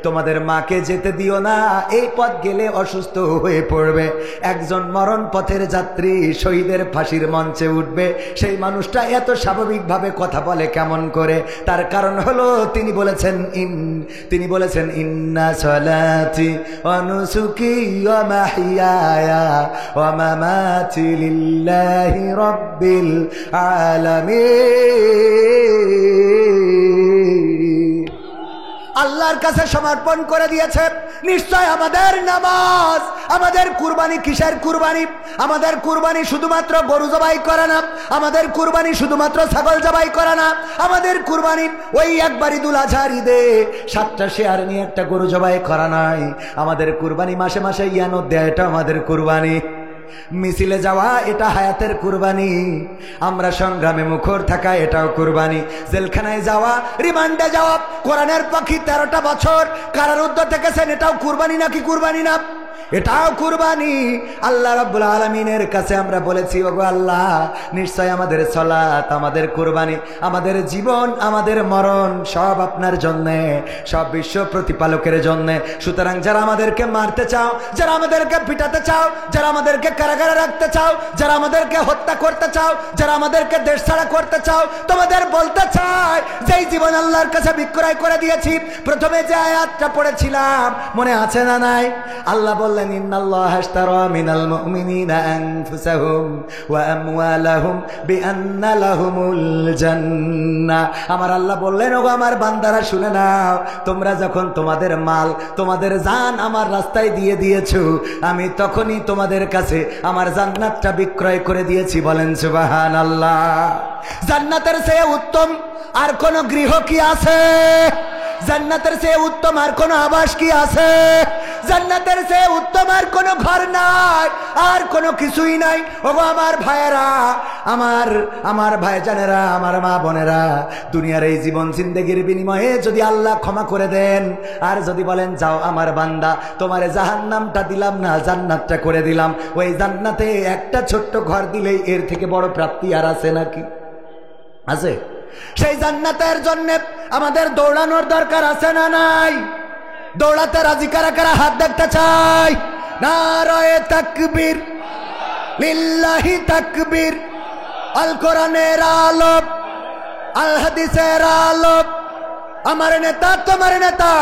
তোমাদের মাকে যেতে দিও না, এই পথ গেলে অসুস্থ হয়ে পড়বে। একজন মরণ পথের যাত্রী শহীদের ফাঁসির মঞ্চে উঠবে, সেই মানুষটা এত স্বাভাবিকভাবে কথা বলে কেমন করে? তার কারণ হলো তিনি বলেছেন ইন্না সলাতি ওয়া নুসুকি ওয়া মাহইয়ায়া ওয়া মামাতি লিল্লাহি রাব্বিল আলামিন। আল্লাহর কাছে সমর্পণ করে দিয়েছে। নিশ্চয় আমাদের নামাজ, আমাদের কুরবানি কিসের কুরবানি? আমাদের কুরবানি শুধুমাত্র গরু জবাই করা না, আমাদের কুরবানি শুধুমাত্র ছাগল জবাই করা না, আমাদের কুরবানি ওই একবার ঈদুল আজহার ঈদে 7টা শেয়ার নিয়ে একটা গরু জবাই করা নাই। আমাদের কুরবানি মাসে মাসে ইয়ানত দেয়, এটা আমাদের কুরবানি। মিছিলে যাওয়া এটা হায়াতের কুরবানি, আমরা সংগ্রামে মুখর থাকা এটাও কুরবানি, জেলখানায় যাওয়া, রিমান্ডে যাওয়া, কোরআনের পাখি 13টা বছর কারারুদ্ধ থেকেছেন, এটাও কুরবানি নাকি কুরবানি না? এটাও কুরবানি। আল্লাহ রাব্বুল আলামিনের কাছে আমরা বলেছি, ওগো আল্লাহ নিশ্চয় আমাদের সালাত, আমাদের কুরবানি, আমাদের জীবন, আমাদের মরণ সব আপনার জন্য, সব বিশ্ব প্রতিপালকের জন্য। সুতরাং যারা আমাদেরকে মারতে চাও, যারা আমাদেরকে পিটাতে চাও, যারা আমাদেরকে কারাগারে রাখতে চাও, যারা আমাদেরকে হত্যা করতে চাও, যারা আমাদেরকে দেশ ছাড়া করতে চাও, তোমাদের বলতে চাই যেই জীবন আল্লাহর কাছে বিক্রয় করে দিয়েছি। প্রথমে যে আয়াতটা পড়েছিলাম মনে আছে না নাই? আল্লাহ বললেন ইন্নাল্লাহা আশতারা মিনাল মুমিনিনা আনফুসাহুম ওয়া আমওয়ালাহুম বিআন্না লাহুমুল জান্নাহ। আমার আল্লাহ বললেন, ওগো আমার বান্দারা শুনে নাও, তোমরা যখন তোমাদের মাল, তোমাদের জান আমার রাস্তায় দিয়ে দিয়েছো, আমি তখনই তোমাদের কাছে আমার জান্নাতটা বিক্রয় করে দিয়েছি। বলেন সুবহানাল্লাহ। জান্নাতের চেয়ে উত্তম আর কোন গৃহ কি আছে? জান্নাতের চেয়ে উত্তম আর কোন আবাস কি আছে? জান্নাতের চেয়ে উত্তম আর কোন ঘর নাই, আর কোনো কিছুই নাই। ওগো আমার ভাইয়েরা, আমার ভাইজানেরা, আমার মা বোনেরা, দুনিয়ার এই জীবন জিন্দেগির বিনিময়ে যদি আল্লাহ ক্ষমা করে দেন, আর যদি বলেন যাও আমার বান্দা, তোমারে জাহান্নামটা দিলাম না, জান্নাতটা করে দিলাম, ওই জান্নাতে একটা ছোট্ট ঘর দিলেই এর থেকে বড় প্রাপ্তি আর আছে নাকি? আছে? সেই জান্নাতের জন্য আমাদের দৌড়ানোর দরকার আছে না নাই? দৌড়াতে রাজি কারা কারা? হাত দেখতে চাই। নারায়ে তাকবীর, লিল্লাহি তাকবীর। আল কোরআনের আলো, আল হাদিসের আলো, আমার নেতা তোমার নেতা।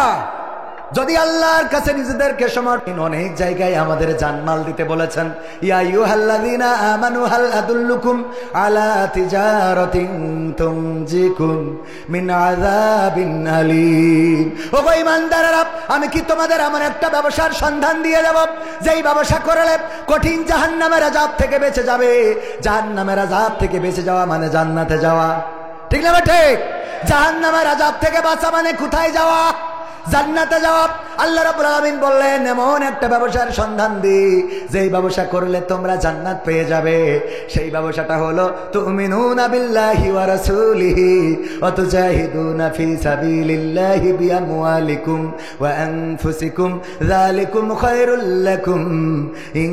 যদি আল্লাহর কাছে নিজেদেরকে সমর্পণ, অনেক জায়গায় আমাদের জানমাল দিতে বলেছেন। ইয়া আইয়ুহাল্লাযীনা আমানু হাল আদুল্লুকুম আলা তিজারাতিন তুনজিকুম মিন আযাবিন আলীম। ওগো ঈমানদারেরা, আমি কি তোমাদের এমন একটা ব্যবসার সন্ধান দিয়ে দেব যেই ব্যবসা করলে কঠিন জাহান্নামের আযাব থেকে বেঁচে যাবে? জাহান্নামের আযাব থেকে বেঁচে যাওয়া মানে জান্নাতে যাওয়া, ঠিক না ঠিক? জাহান্নামের আযাব থেকে বাঁচা মানে কোথায় যাওয়া? জান্নাতে যাওয়া। আল্লাহ রাব্বুল আলামিন বললেন এমন একটা ব্যবসার সন্ধান দি যেই ব্যবসা করলে তোমরা জান্নাত পেয়ে যাবে। সেই ব্যবসাটা হলো তুমিনুনা বিল্লাহি ওয়া রাসূলিহি ওয়া তুজাহিদুনা ফি সাবিলিল্লাহি বিআমওয়ালিকুম ওয়া আনফুসিকুম যালিকুম খায়রুল লাকুম ইন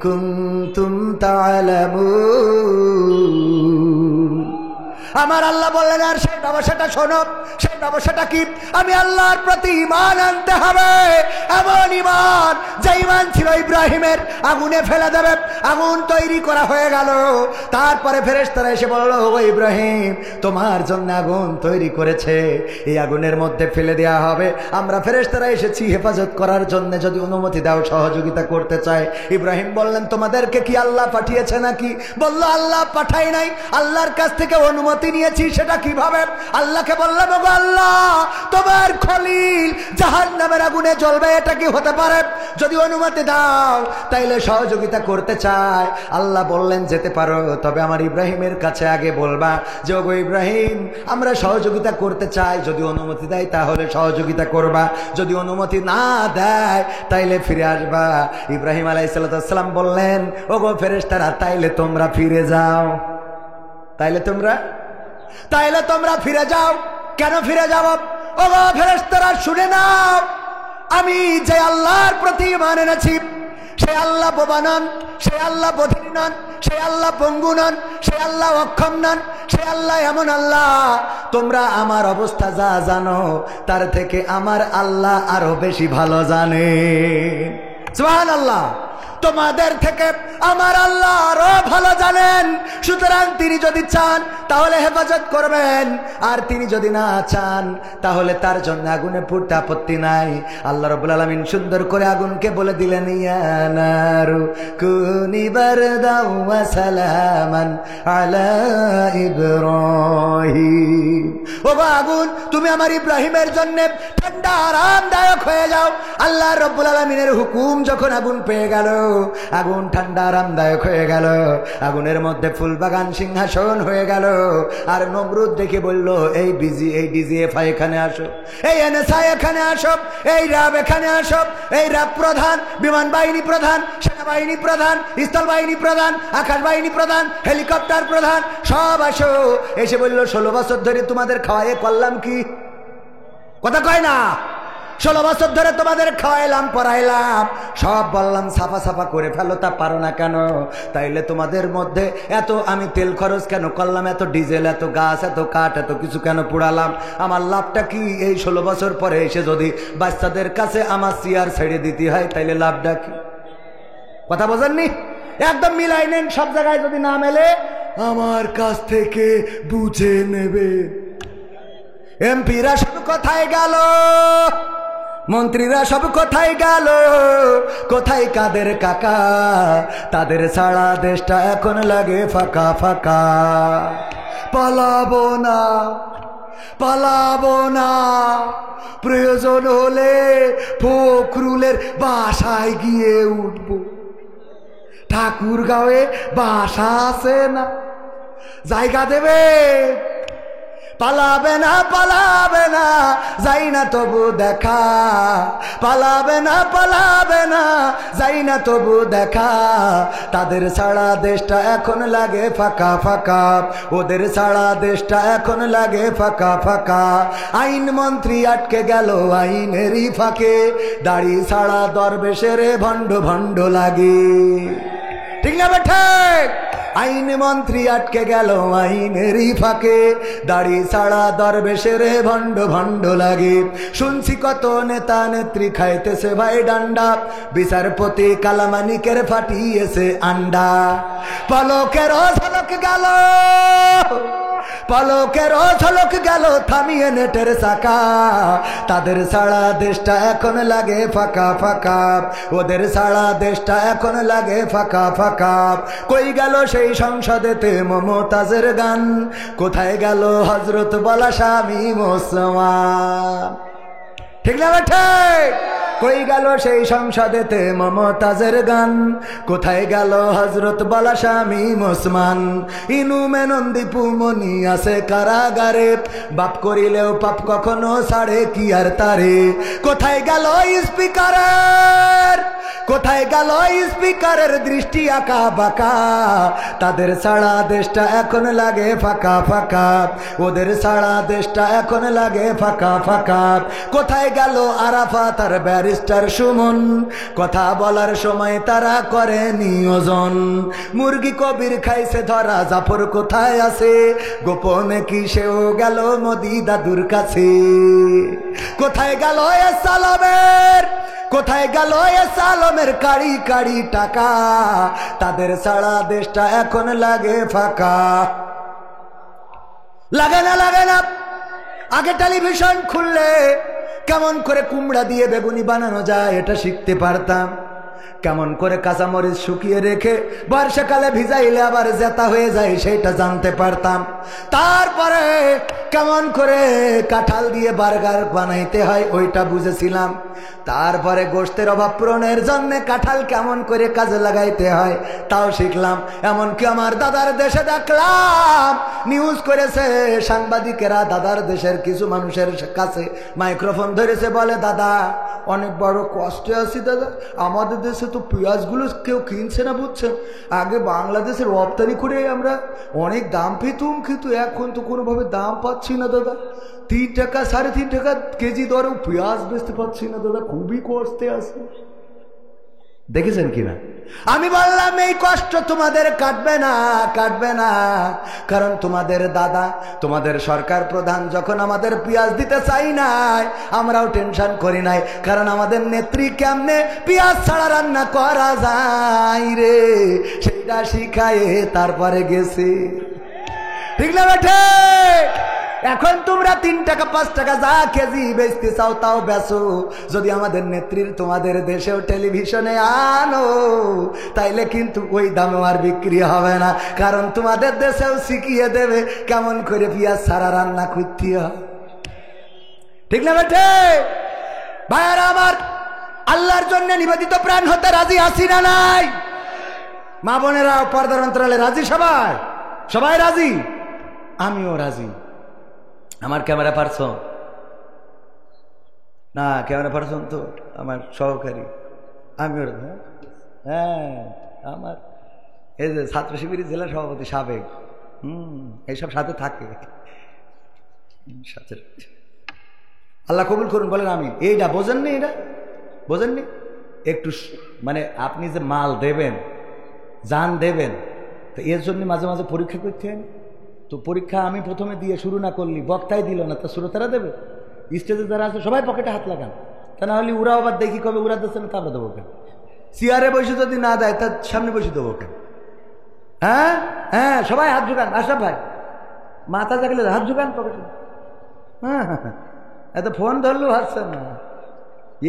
কুনতুম তা'লামুন। আমার আল্লাহ বললেন, আর সেই ব্যবসাটা শোনো। সেই ব্যবসাটা কি? আমি আল্লাহর প্রতি ঈমান আনতে হবে, এমন ঈমান যে ঈমান ছিল ইব্রাহিমের, আগুনে ফেলে দেবে। আগুন তৈরি করা হয়ে গেল। তারপরে ফেরেশতারা এসে বলল, ও ইব্রাহিম, তোমার জন্য আগুন তৈরি করেছে, এই আগুনের মধ্যে ফেলে দেওয়া হবে। আমরা ফেরেশতারা এসেছি হেফাজত করার জন্য, যদি অনুমতি দাও সহযোগিতা করতে চাই। ইব্রাহিম বললেন, তোমাদেরকে কি আল্লাহ পাঠিয়েছে নাকি? বলল, আল্লাহ পাঠাই নাই, আল্লাহর কাছ থেকে অনুমতি নিয়েছি। সেটা কিভাবে? আল্লাহকে বললাম, ওগো আল্লাহ, তোমার খলিল জাহান্নামের আগুনে জ্বলবে, এটা কি হতে পারে? যদি অনুমতি দাও তাইলে সহযোগিতা করতে চাই। আল্লাহ বললেন, যেতে পারো, তবে আমার ইব্রাহিমের কাছে আগে বলবা যে, ওগো ইব্রাহিম, আমরা সহযোগিতা করতে চাই, যদি অনুমতি দেয় তাহলে সহযোগিতা করবা, যদি অনুমতি না দেয় তাইলে ফিরে আসবা। ইব্রাহিম আলাইহিস সালাম বললেন, ওগো ফেরেশতারা, তাইলে তোমরা ফিরে যাও। তাইলে তোমরা ফিরে যাও। কেন ফিরে যাব? ওগো ফেরেশতারা, শুনে নাও, আমি যে আল্লাহর প্রতি ঈমান এনেছি, সে আল্লাহ বোবা নন, সে আল্লাহ বধির নন, সে আল্লাহ পঙ্গু নন, সে আল্লাহ অক্ষম নন, সে আল্লাহ এমন আল্লাহ, তোমরা আমার অবস্থা যা জানো তার থেকে আমার আল্লাহ আরো বেশি ভালো জানে। সুবহানাল্লাহ। তোমাদের থেকে আমার আল্লাহ আরো ভালো জানেন। সুতরাং তিনি যদি চান তাহলে হেফাজত করবেন, আর তিনি যদি না চান তাহলে তার জন্য আগুনে পুড়তে আপত্তি নাই। আল্লাহ রাব্বুল আলামিন সুন্দর করে আগুনকে বলে দিলেন, ইয়া নারু কুনি বারদাও ওয়া সালামান আলা ইব্রাহিম। ওগো আগুন, তুমি আমার ইব্রাহিমের জন্য ঠান্ডা আরামদায়ক হয়ে যাও। আল্লাহ রাব্বুল আলামিনের হুকুম যখন আগুন পেয়ে গেল, আগুন ঠান্ডা আরামদায়ক হয়ে গেল, আগুনের মধ্যে ফুলবাগান সিংহাসন হয়ে গেল। আর নমরুদ দেখে বলল, এই ডিজিএফআই এখানে আসো, এই এনএসআই এখানে আসো, এই র্যাব এখানে আসো, এই র্যাব প্রধান, বিমান বাহিনী প্রধান, সেনাবাহিনী প্রধান, স্থল বাহিনী প্রধান, আকাশ বাহিনী প্রধান, হেলিকপ্টার প্রধান, সব আসো। এসে বলল, 16 বছর ধরে তোমাদের খাওয়াইয়ে করলাম কি? কথা কয় না? 16 বছর ধরে তোমাদের খাওয়াইলাম, পড়াইলাম, সব বললাম সাফা সাফা করে ফেলো, তা পারো না কেন? তাইলে তোমাদের মধ্যে এত আমি তেল খরচ কেন করলাম, এত ডিজেল, এত গাছ, এত কাঠ, এত কিছু কেন পুড়ালাম? আমার লাভটা কি? এই 16 বছর পরে এসে যদি বাচ্চাদের কাছে আমার চেয়ার ছেড়ে দিতে হয় তাইলে লাভটা কি? কথা বোঝেননি? একদম মিলাই নেন, সব জায়গায় যদি না মেলে আমার কাছ থেকে বুঝে নেবে। এমপিরা সব কোথায় গেল? মন্ত্রীরা সব কোথায় গেল? কোথায় কাদের কাকা? তাদের সারা দেশটা এখন লাগে ফাঁকা ফাঁকা। পালাবো না, প্রয়োজন হলে ফখরুলের বাসায় গিয়ে উঠবো। ঠাকুরগাঁওয়ে বাসা আছে না, জায়গা দেবে? পালাবে না, যাই না তবু দেখা। পালাবে না, যাই না তবু দেখা। তাদের সারা দেশটা এখন লাগে ফাঁকা ফাঁকা, ওদের সারা দেশটা এখন লাগে ফাঁকা ফাঁকা। আইন মন্ত্রী আটকে গেল আইনেরই ফাঁকে, দাড়ি ছাড়া দরবেশের ভণ্ড ভণ্ড লাগে। ঠিক না বেঠে? আইন মন্ত্রী আটকে গেল আইনেরই ফাঁকে, দাড়ি ছাড়া দরবেশের ভণ্ড ভণ্ড লাগে। শুনছি কত নেতা নেত্রী খাইতেছে ভাই ডান্ডা, বিচারপতি কালামানিকের ফাটিয়েছে আন্ডা। পলকের ঝলক গেল থামিয়ে নেটের চাকা। তাদের সারা দেশটা এখন লাগে ফাঁকা ফাঁকা, ওদের সারা দেশটা এখন লাগে ফাঁকা ফাঁকা। কই গেল সেই সংসদেতে মমতাজের গান? কোথায় গেল হযরত বলা স্বামী মুসলমান? ঠিক না ঠিক? কই গেল সেই সংসদেতে মমতাজের গান? কোথায় গেল হযরত বলা স্বামী মুসলমান? ইনু মেনন্দি পুমনি আছে কারাগারে, বাপ করিলেও পাপ কখনো ছাড়ে কি আর তারে। কোথায় গেল স্পিকারের দৃষ্টি আঁকা বাঁকা? তাদের সারা দেশটা এখন লাগে ফাঁকা ফাঁকা, ওদের সারা দেশটা এখন লাগে ফাঁকা ফাঁকা। কোথায় গেল আরাফাত আর ব্যারিস্টার ব্যারিস্টার সুমন, কথা বলার সময় তারা করে নিয়োজন। মুরগি কবির খাইছে ধরা, জাফর কোথায় আছে, গোপনে কি সেও গেল মোদি দাদুর কাছে। কোথায় গেল এ সালামের, কোথায় গেল এ সালামের কাড়ি কাড়ি টাকা, তাদের ছাড়া দেশটা এখন লাগে ফাঁকা। লাগে না, লাগে না। আগে টেলিভিশন খুললে কেমন করে কুমড়া দিয়ে বেগুনি বানানো যায় এটা শিখতে পারতাম, কেমন করে কাঁচামরিচ শুকিয়ে রেখে বর্ষাকালে ভিজাইলে আবার জেতা হয়ে যায় সেটা জানতে পারতাম। তারপরে কেমন করে কাঁঠাল দিয়ে বার্গার বানাইতে হয় ওইটা বুঝেছিলাম। তারপরে গোশতের অভাব পূরণের জন্য কাঁঠাল কেমন করে কাজে লাগাইতে হয় তাও শিখলাম। এমনকি আমার দাদার দেশে দেখলাম নিউজ করেছে সাংবাদিকেরা, দাদার দেশের কিছু মানুষের কাছে মাইক্রোফোন ধরেছে, বলে দাদা অনেক বড় কষ্টে আছি দাদা, আমাদের দেশে তো পেঁয়াজগুলো কেউ কিনছে না বুঝছেন, আগে বাংলাদেশের রপ্তানি করে আমরা অনেক দাম পেতুম, কিন্তু এখন তো কোনোভাবে দাম পাচ্ছি না দাদা, 3 টাকা 3.5 টাকা কেজি দরেও পেঁয়াজ বেচতে পাচ্ছি না দাদা, খুবই কষ্টে আছে। দেখেছেন কিনা? আমি বললাম এই কষ্ট তোমাদের কাটবে না, কাটবে না, কারণ তোমাদের দাদা, তোমাদের সরকার প্রধান যখন আমাদের পেঁয়াজ দিতে চাই নাই আমরাও টেনশন করি নাই, কারণ আমাদের নেত্রী কেমনে পেঁয়াজ ছাড়া রান্না করা যায় রে সেইটা শিখায়ে তারপরে গেছে। ঠিক না বেঠে? এখন তোমরা 3 টাকা 5 টাকা যা কেজি বেচতে চাও তাও বেচো, যদি আমাদের নেত্রীর তোমাদের দেশেও টেলিভিশনে আনো তাইলে কিন্তু ওই দামে আর বিক্রি হবে না, কারণ তোমাদের দেশেও শিখিয়ে দেবে কেমন করে পেঁয়াজ ছাড়া রান্না করতে হয়। ঠিক না বেঠে? ভাইয়ারা আমার, আল্লাহর জন্য নিবেদিত প্রাণ হতে রাজি আছি না নাই? মা বোনেরা পর্দার অন্তরালে রাজি? সবাই সবাই রাজি? আমিও রাজি। আমার ক্যামেরা পার্সন না, ক্যামেরা পার্সন তো আমার সহকারী, আমিও। হ্যাঁ, আমার এই যে ছাত্র শিবিরের জেলা সভাপতি সাবেক, এইসব সাথে থাকে সাথে। আল্লাহ কবুল করুন, বলেন আমি। এইটা বোঝেননি? এটা বোঝেননি? একটু মানে আপনি যে মাল দেবেন, জান দেবেন, তো এর জন্য মাঝে মাঝে পরীক্ষা করতে হয়। তো পরীক্ষা আমি প্রথমে দিয়ে শুরু না করলি, বক্তাই দিল না, তা শ্রোতারা দেবে? স্টেজে যারা আছে সবাই পকেটে হাত লাগান, তা না হলে ওরা আবার দেখি কবে ওরা দিচ্ছে না, তারপরে দেবো কেন? চেয়ারে বসে যদি না দেয় তার সামনে বসে দেবো কেন? হ্যাঁ হ্যাঁ, সবাই হাত ঢুকান। আশরাফ ভাই মাথা জাগলে হাত ঢুকান পকেটে। হ্যাঁ হ্যাঁ, এত ফোন ধরলেও হাসছে না,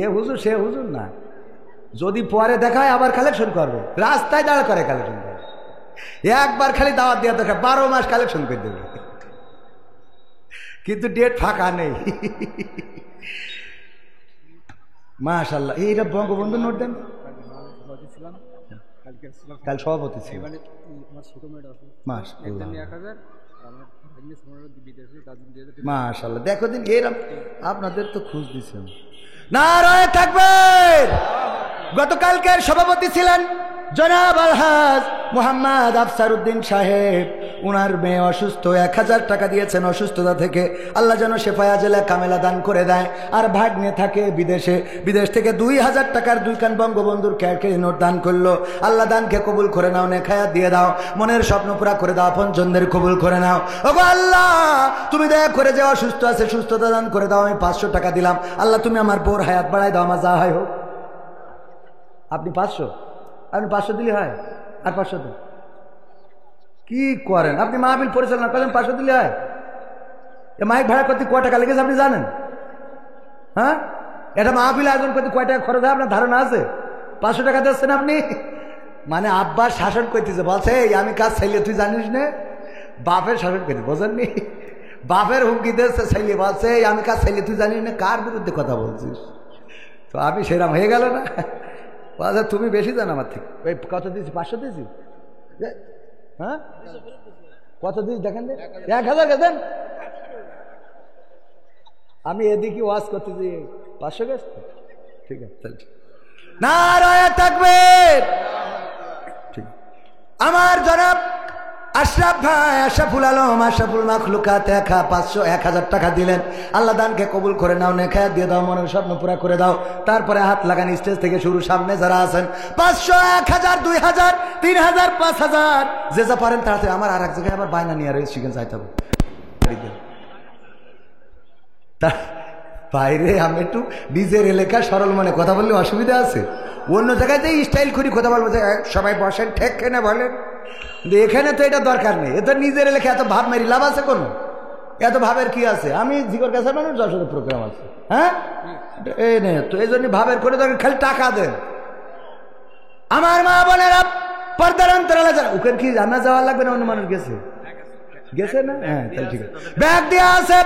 এ হুজুর সে হুজুর না, যদি পরে দেখায় আবার কালেকশন করবে, রাস্তায় দাঁড়া করে কালেকশন করবে। একবার খালি দাওয়াত দেওয়া দরকার, 12 মাস কালেকশন করে দেবে, কিন্তু ডেট ফাঁকা নেই। মাশাআল্লাহ, এইটা বঙ্গবন্ধু নোট দেন। কাল সভাপতি ছিল। মাশাআল্লাহ, দেখো দিন এরকম আপনাদের তো খুঁজ দিচ্ছেন। নারায়ে তাকবীর। গতকালকের সভাপতি ছিলেন জনাব আলহাজ মোহাম্মদ আফসার উদ্দিন সাহেব। উনার মেয়ে অসুস্থ, 1000 টাকা দিয়েছেন অসুস্থতা থেকে, আল্লাহ যেন শেফায়া জেলা কামেলা দান করে দেয়। আর ভাগ্নে থাকে বিদেশে, বিদেশ থেকে 2000 টাকার 2 কান বঙ্গবন্ধুর ক্যারকেরি নোট দান করলো। আল্লাহ দানকে কবুল করে নাও, নেখায়াত দিয়ে দাও, মনের স্বপ্ন পুরা করে দাও, আপনজনদের কবুল করে নাও। ওগো আল্লাহ, তুমি দয়া করে যে অসুস্থ আছে সুস্থতা দান করে দাও। আমি 500 টাকা দিলাম, আল্লাহ তুমি আমার বোর হায়াত বাড়াই দাও, আমার যা হয় হোক। আপনি 500, আপনি 500 দিলে হয়, আর 500 দেন। কি করেন আপনি? মাহফিল পরিচালনা করেন, 500 দিলে হয়? মাইক ভাড়া করতে কয় টাকা লেগেছে আপনি জানেন? হ্যাঁ, এটা মাহফিল আয়োজন করতে কয় টাকা খরচ হয় আপনার ধারণা আছে? 500 টাকা দিচ্ছেন আপনি। মানে আব্বার শাসন করতেছে, বলছে আমি কাজ চাইলে তুই জানিস না, বাপের শাসন করতে, বোঝেননি? বাপের হুমকি দিচ্ছে, ছেলে বলছে আমি কাজ চাইলে তুই জানিস না। কার বিরুদ্ধে কথা বলছিস? তো আমি সেরাম হয়ে গেল না? বলছে তুমি বেশি জানো আমার থেকে। ওই কত দিয়েছি? 500 দিয়েছি। হ্যাঁ, কত দিয়েছি দেখেন? 1000 গেছেন। আমি এদিকে ওয়াজ করতেছি, 500 গেছে। ঠিক আছে, নারায়ে তাকবীর। ঠিক, আমার জনাব আশরাফ ভাই, আশরাফুল আলম, আশরাফুল মাখলুকাত 500-1000 টাকা দিলেন। আল্লাহ দানকে কবুল করে নাও, নেখায়াত দিয়ে দাও, মনের স্বপ্ন পুরা করে দাও। তারপরে হাত লাগান স্টেজ থেকে শুরু, সামনে যারা আছেন 500, 1000, 2000, 3000, 5000, যে যা পারেন তাড়াতাড়ি। আমার আর এক জায়গায় আবার বায়না নিয়ে রয়েছে, সেখানে যাইতে হবে। বাইরে আমি একটু নিজের এলাকা সরল মনে কথা বললে অসুবিধা আছে। অন্য জায়গায় যে স্টাইল করি কথা বলবো, যে সবাই বসেন ঠেক কেনে বলেন, কিন্তু এখানে তো এটা দরকার নেই। এ তো নিজের এলাকা, এত ভাব মেরি লাভ আছে কোনো? এত ভাবের কি আছে? আমি জিগর কাছে মানুষ, যশোরের প্রোগ্রাম আছে, হ্যাঁ এই নে তো, এই জন্য ভাবের করে দরকার, খালি টাকা দেন। আমার মা বোনেরা পর্দার অন্তরালে যান, ওখানে কি জানা যাওয়া লাগবে না? অন্য মানুষ গেছে গেছে না? হ্যাঁ তাহলে ঠিক আছে। ব্যাগ দেওয়া আছে,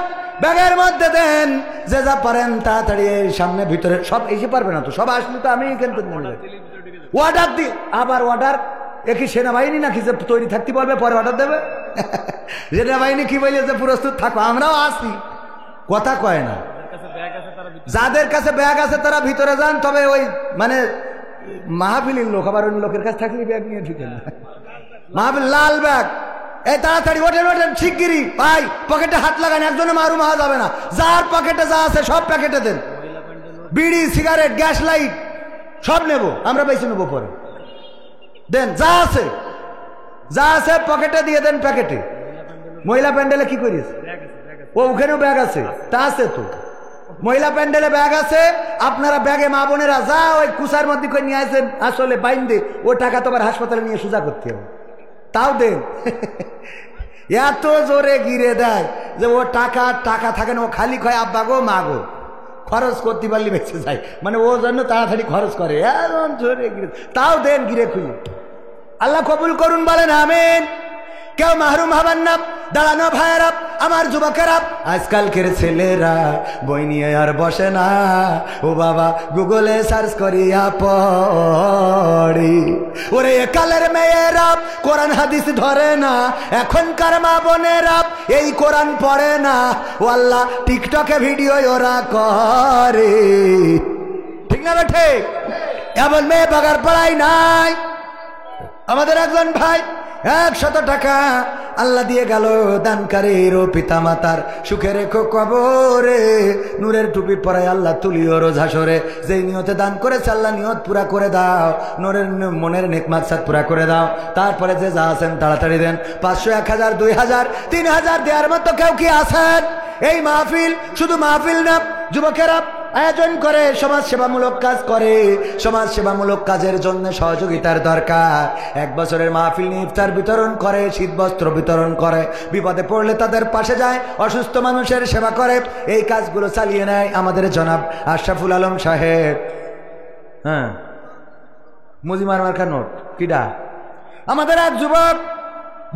ব্যাগের মধ্যে দেন, যে যা পারেন তাড়াতাড়ি। সামনে ভিতরে সব এসে পারবে না তো, সব আসলে তো আমি এখান থেকে অর্ডার দিই। আবার অর্ডার একই সেনাবাহিনী নাকি যে তৈরি থাকতে বলবে, পরে অর্ডার দেবে? সেনাবাহিনী কি বলে যে প্রস্তুত থাকো, আমরাও আসি, কথা কয় না। যাদের কাছে ব্যাগ আছে তারা ভিতরে যান, তবে ওই মানে মাহফিলের লোক, আবার অন্য লোকের কাছে থাকলে ব্যাগ নিয়ে ঢুকে না। মাহফিল লাল ব্যাগ, এই তাড়াতাড়ি ওঠেন ওঠেন শিগগিরি ভাই, পকেটে হাত লাগান, একজনে মারুম হওয়া যাবে না। যার পকেটে যা আছে সব প্যাকেটে দেন, বিড়ি, সিগারেট, গ্যাস লাইট সব নেব আমরা, বেশি নেবো পরে। দেন যা আছে, যা আছে পকেটে দিয়ে দেন, প্যাকেটে। মহিলা প্যান্ডেলে কি করিস? ও ওখানেও ব্যাগ আছে, তা আছে তো, মহিলা প্যান্ডেলে ব্যাগ আছে। আপনারা ব্যাগে মা বোনেরা যা ওই কুসার মধ্যে করে নিয়ে আসেন, আসলে বাইন্দে ও টাকা তো আবার হাসপাতালে নিয়ে সোজা করতে হবে, তাও দেন। এত জোরে গিরে দেয় যে ও টাকা টাকা থাকে না, ও খালি কয় আব্বা গো মা গো, খরচ করতে পারলে বেঁচে যায়, মানে ও জন্য তাড়াতাড়ি খরচ করে, এমন জোরে গিরে, তাও দেন গিরে খুলে। আল্লাহ কবুল করুন, বলেন আমিন। কেউ মাহরুম হবেন না। দাঁড়ানো ভাইয়েরা, আমার যুবকেরা, আজকালকের ছেলেরা বই নিয়ে আর বসে না, ও বাবা গুগলে সার্চ করিয়া পড়ি। ওরে কালের মেয়েরা কোরআন হাদিস ধরে না, এখনকার মা বোনেরা এই কোরআন পড়ে না, ও আল্লাহ টিকটকে ভিডিও ওরা করে, ঠিক না ঠিক? এমন মেয়ে বাগার পড়াই নাই। আমাদের একজন ভাই 100 টাকা আল্লাহ দিয়ে গেল, দানকারীর ও পিতা মাতার সুখে রেখো কবরে, নূরের টুপি পরায় আল্লাহ তুলিও রোজ হাসরে। যেই নিয়তে দান করেছে আল্লাহ নিয়ত পুরা করে দাও, নূরের মনের নেক মাকসাদ পুরা করে দাও। তারপরে যে যা আছেন তাড়াতাড়ি দেন। 500, 1000, 2000, 3000 দেওয়ার মতো কেউ কি আছেন? এই মাহফিল শুধু মাহফিল না, যুবকেরা আয়োজন করে, সমাজ সেবামূলক কাজ করে। সমাজ সেবামূলক কাজের জন্য সহযোগিতার দরকার। 1 বছরের মাহফিল নিয়ে ইফতার বিতরণ করে, শীত বস্ত্র বিতরণ করে, বিপদে পড়লে তাদের পাশে যায়, অসুস্থ মানুষের সেবা করে। এই কাজগুলো চালিয়ে নেয় আমাদের জনাব আশরাফুল আলম সাহেব। হ্যাঁ, মুজিমার মার্কা নোট কিডা? আমাদের এক যুবক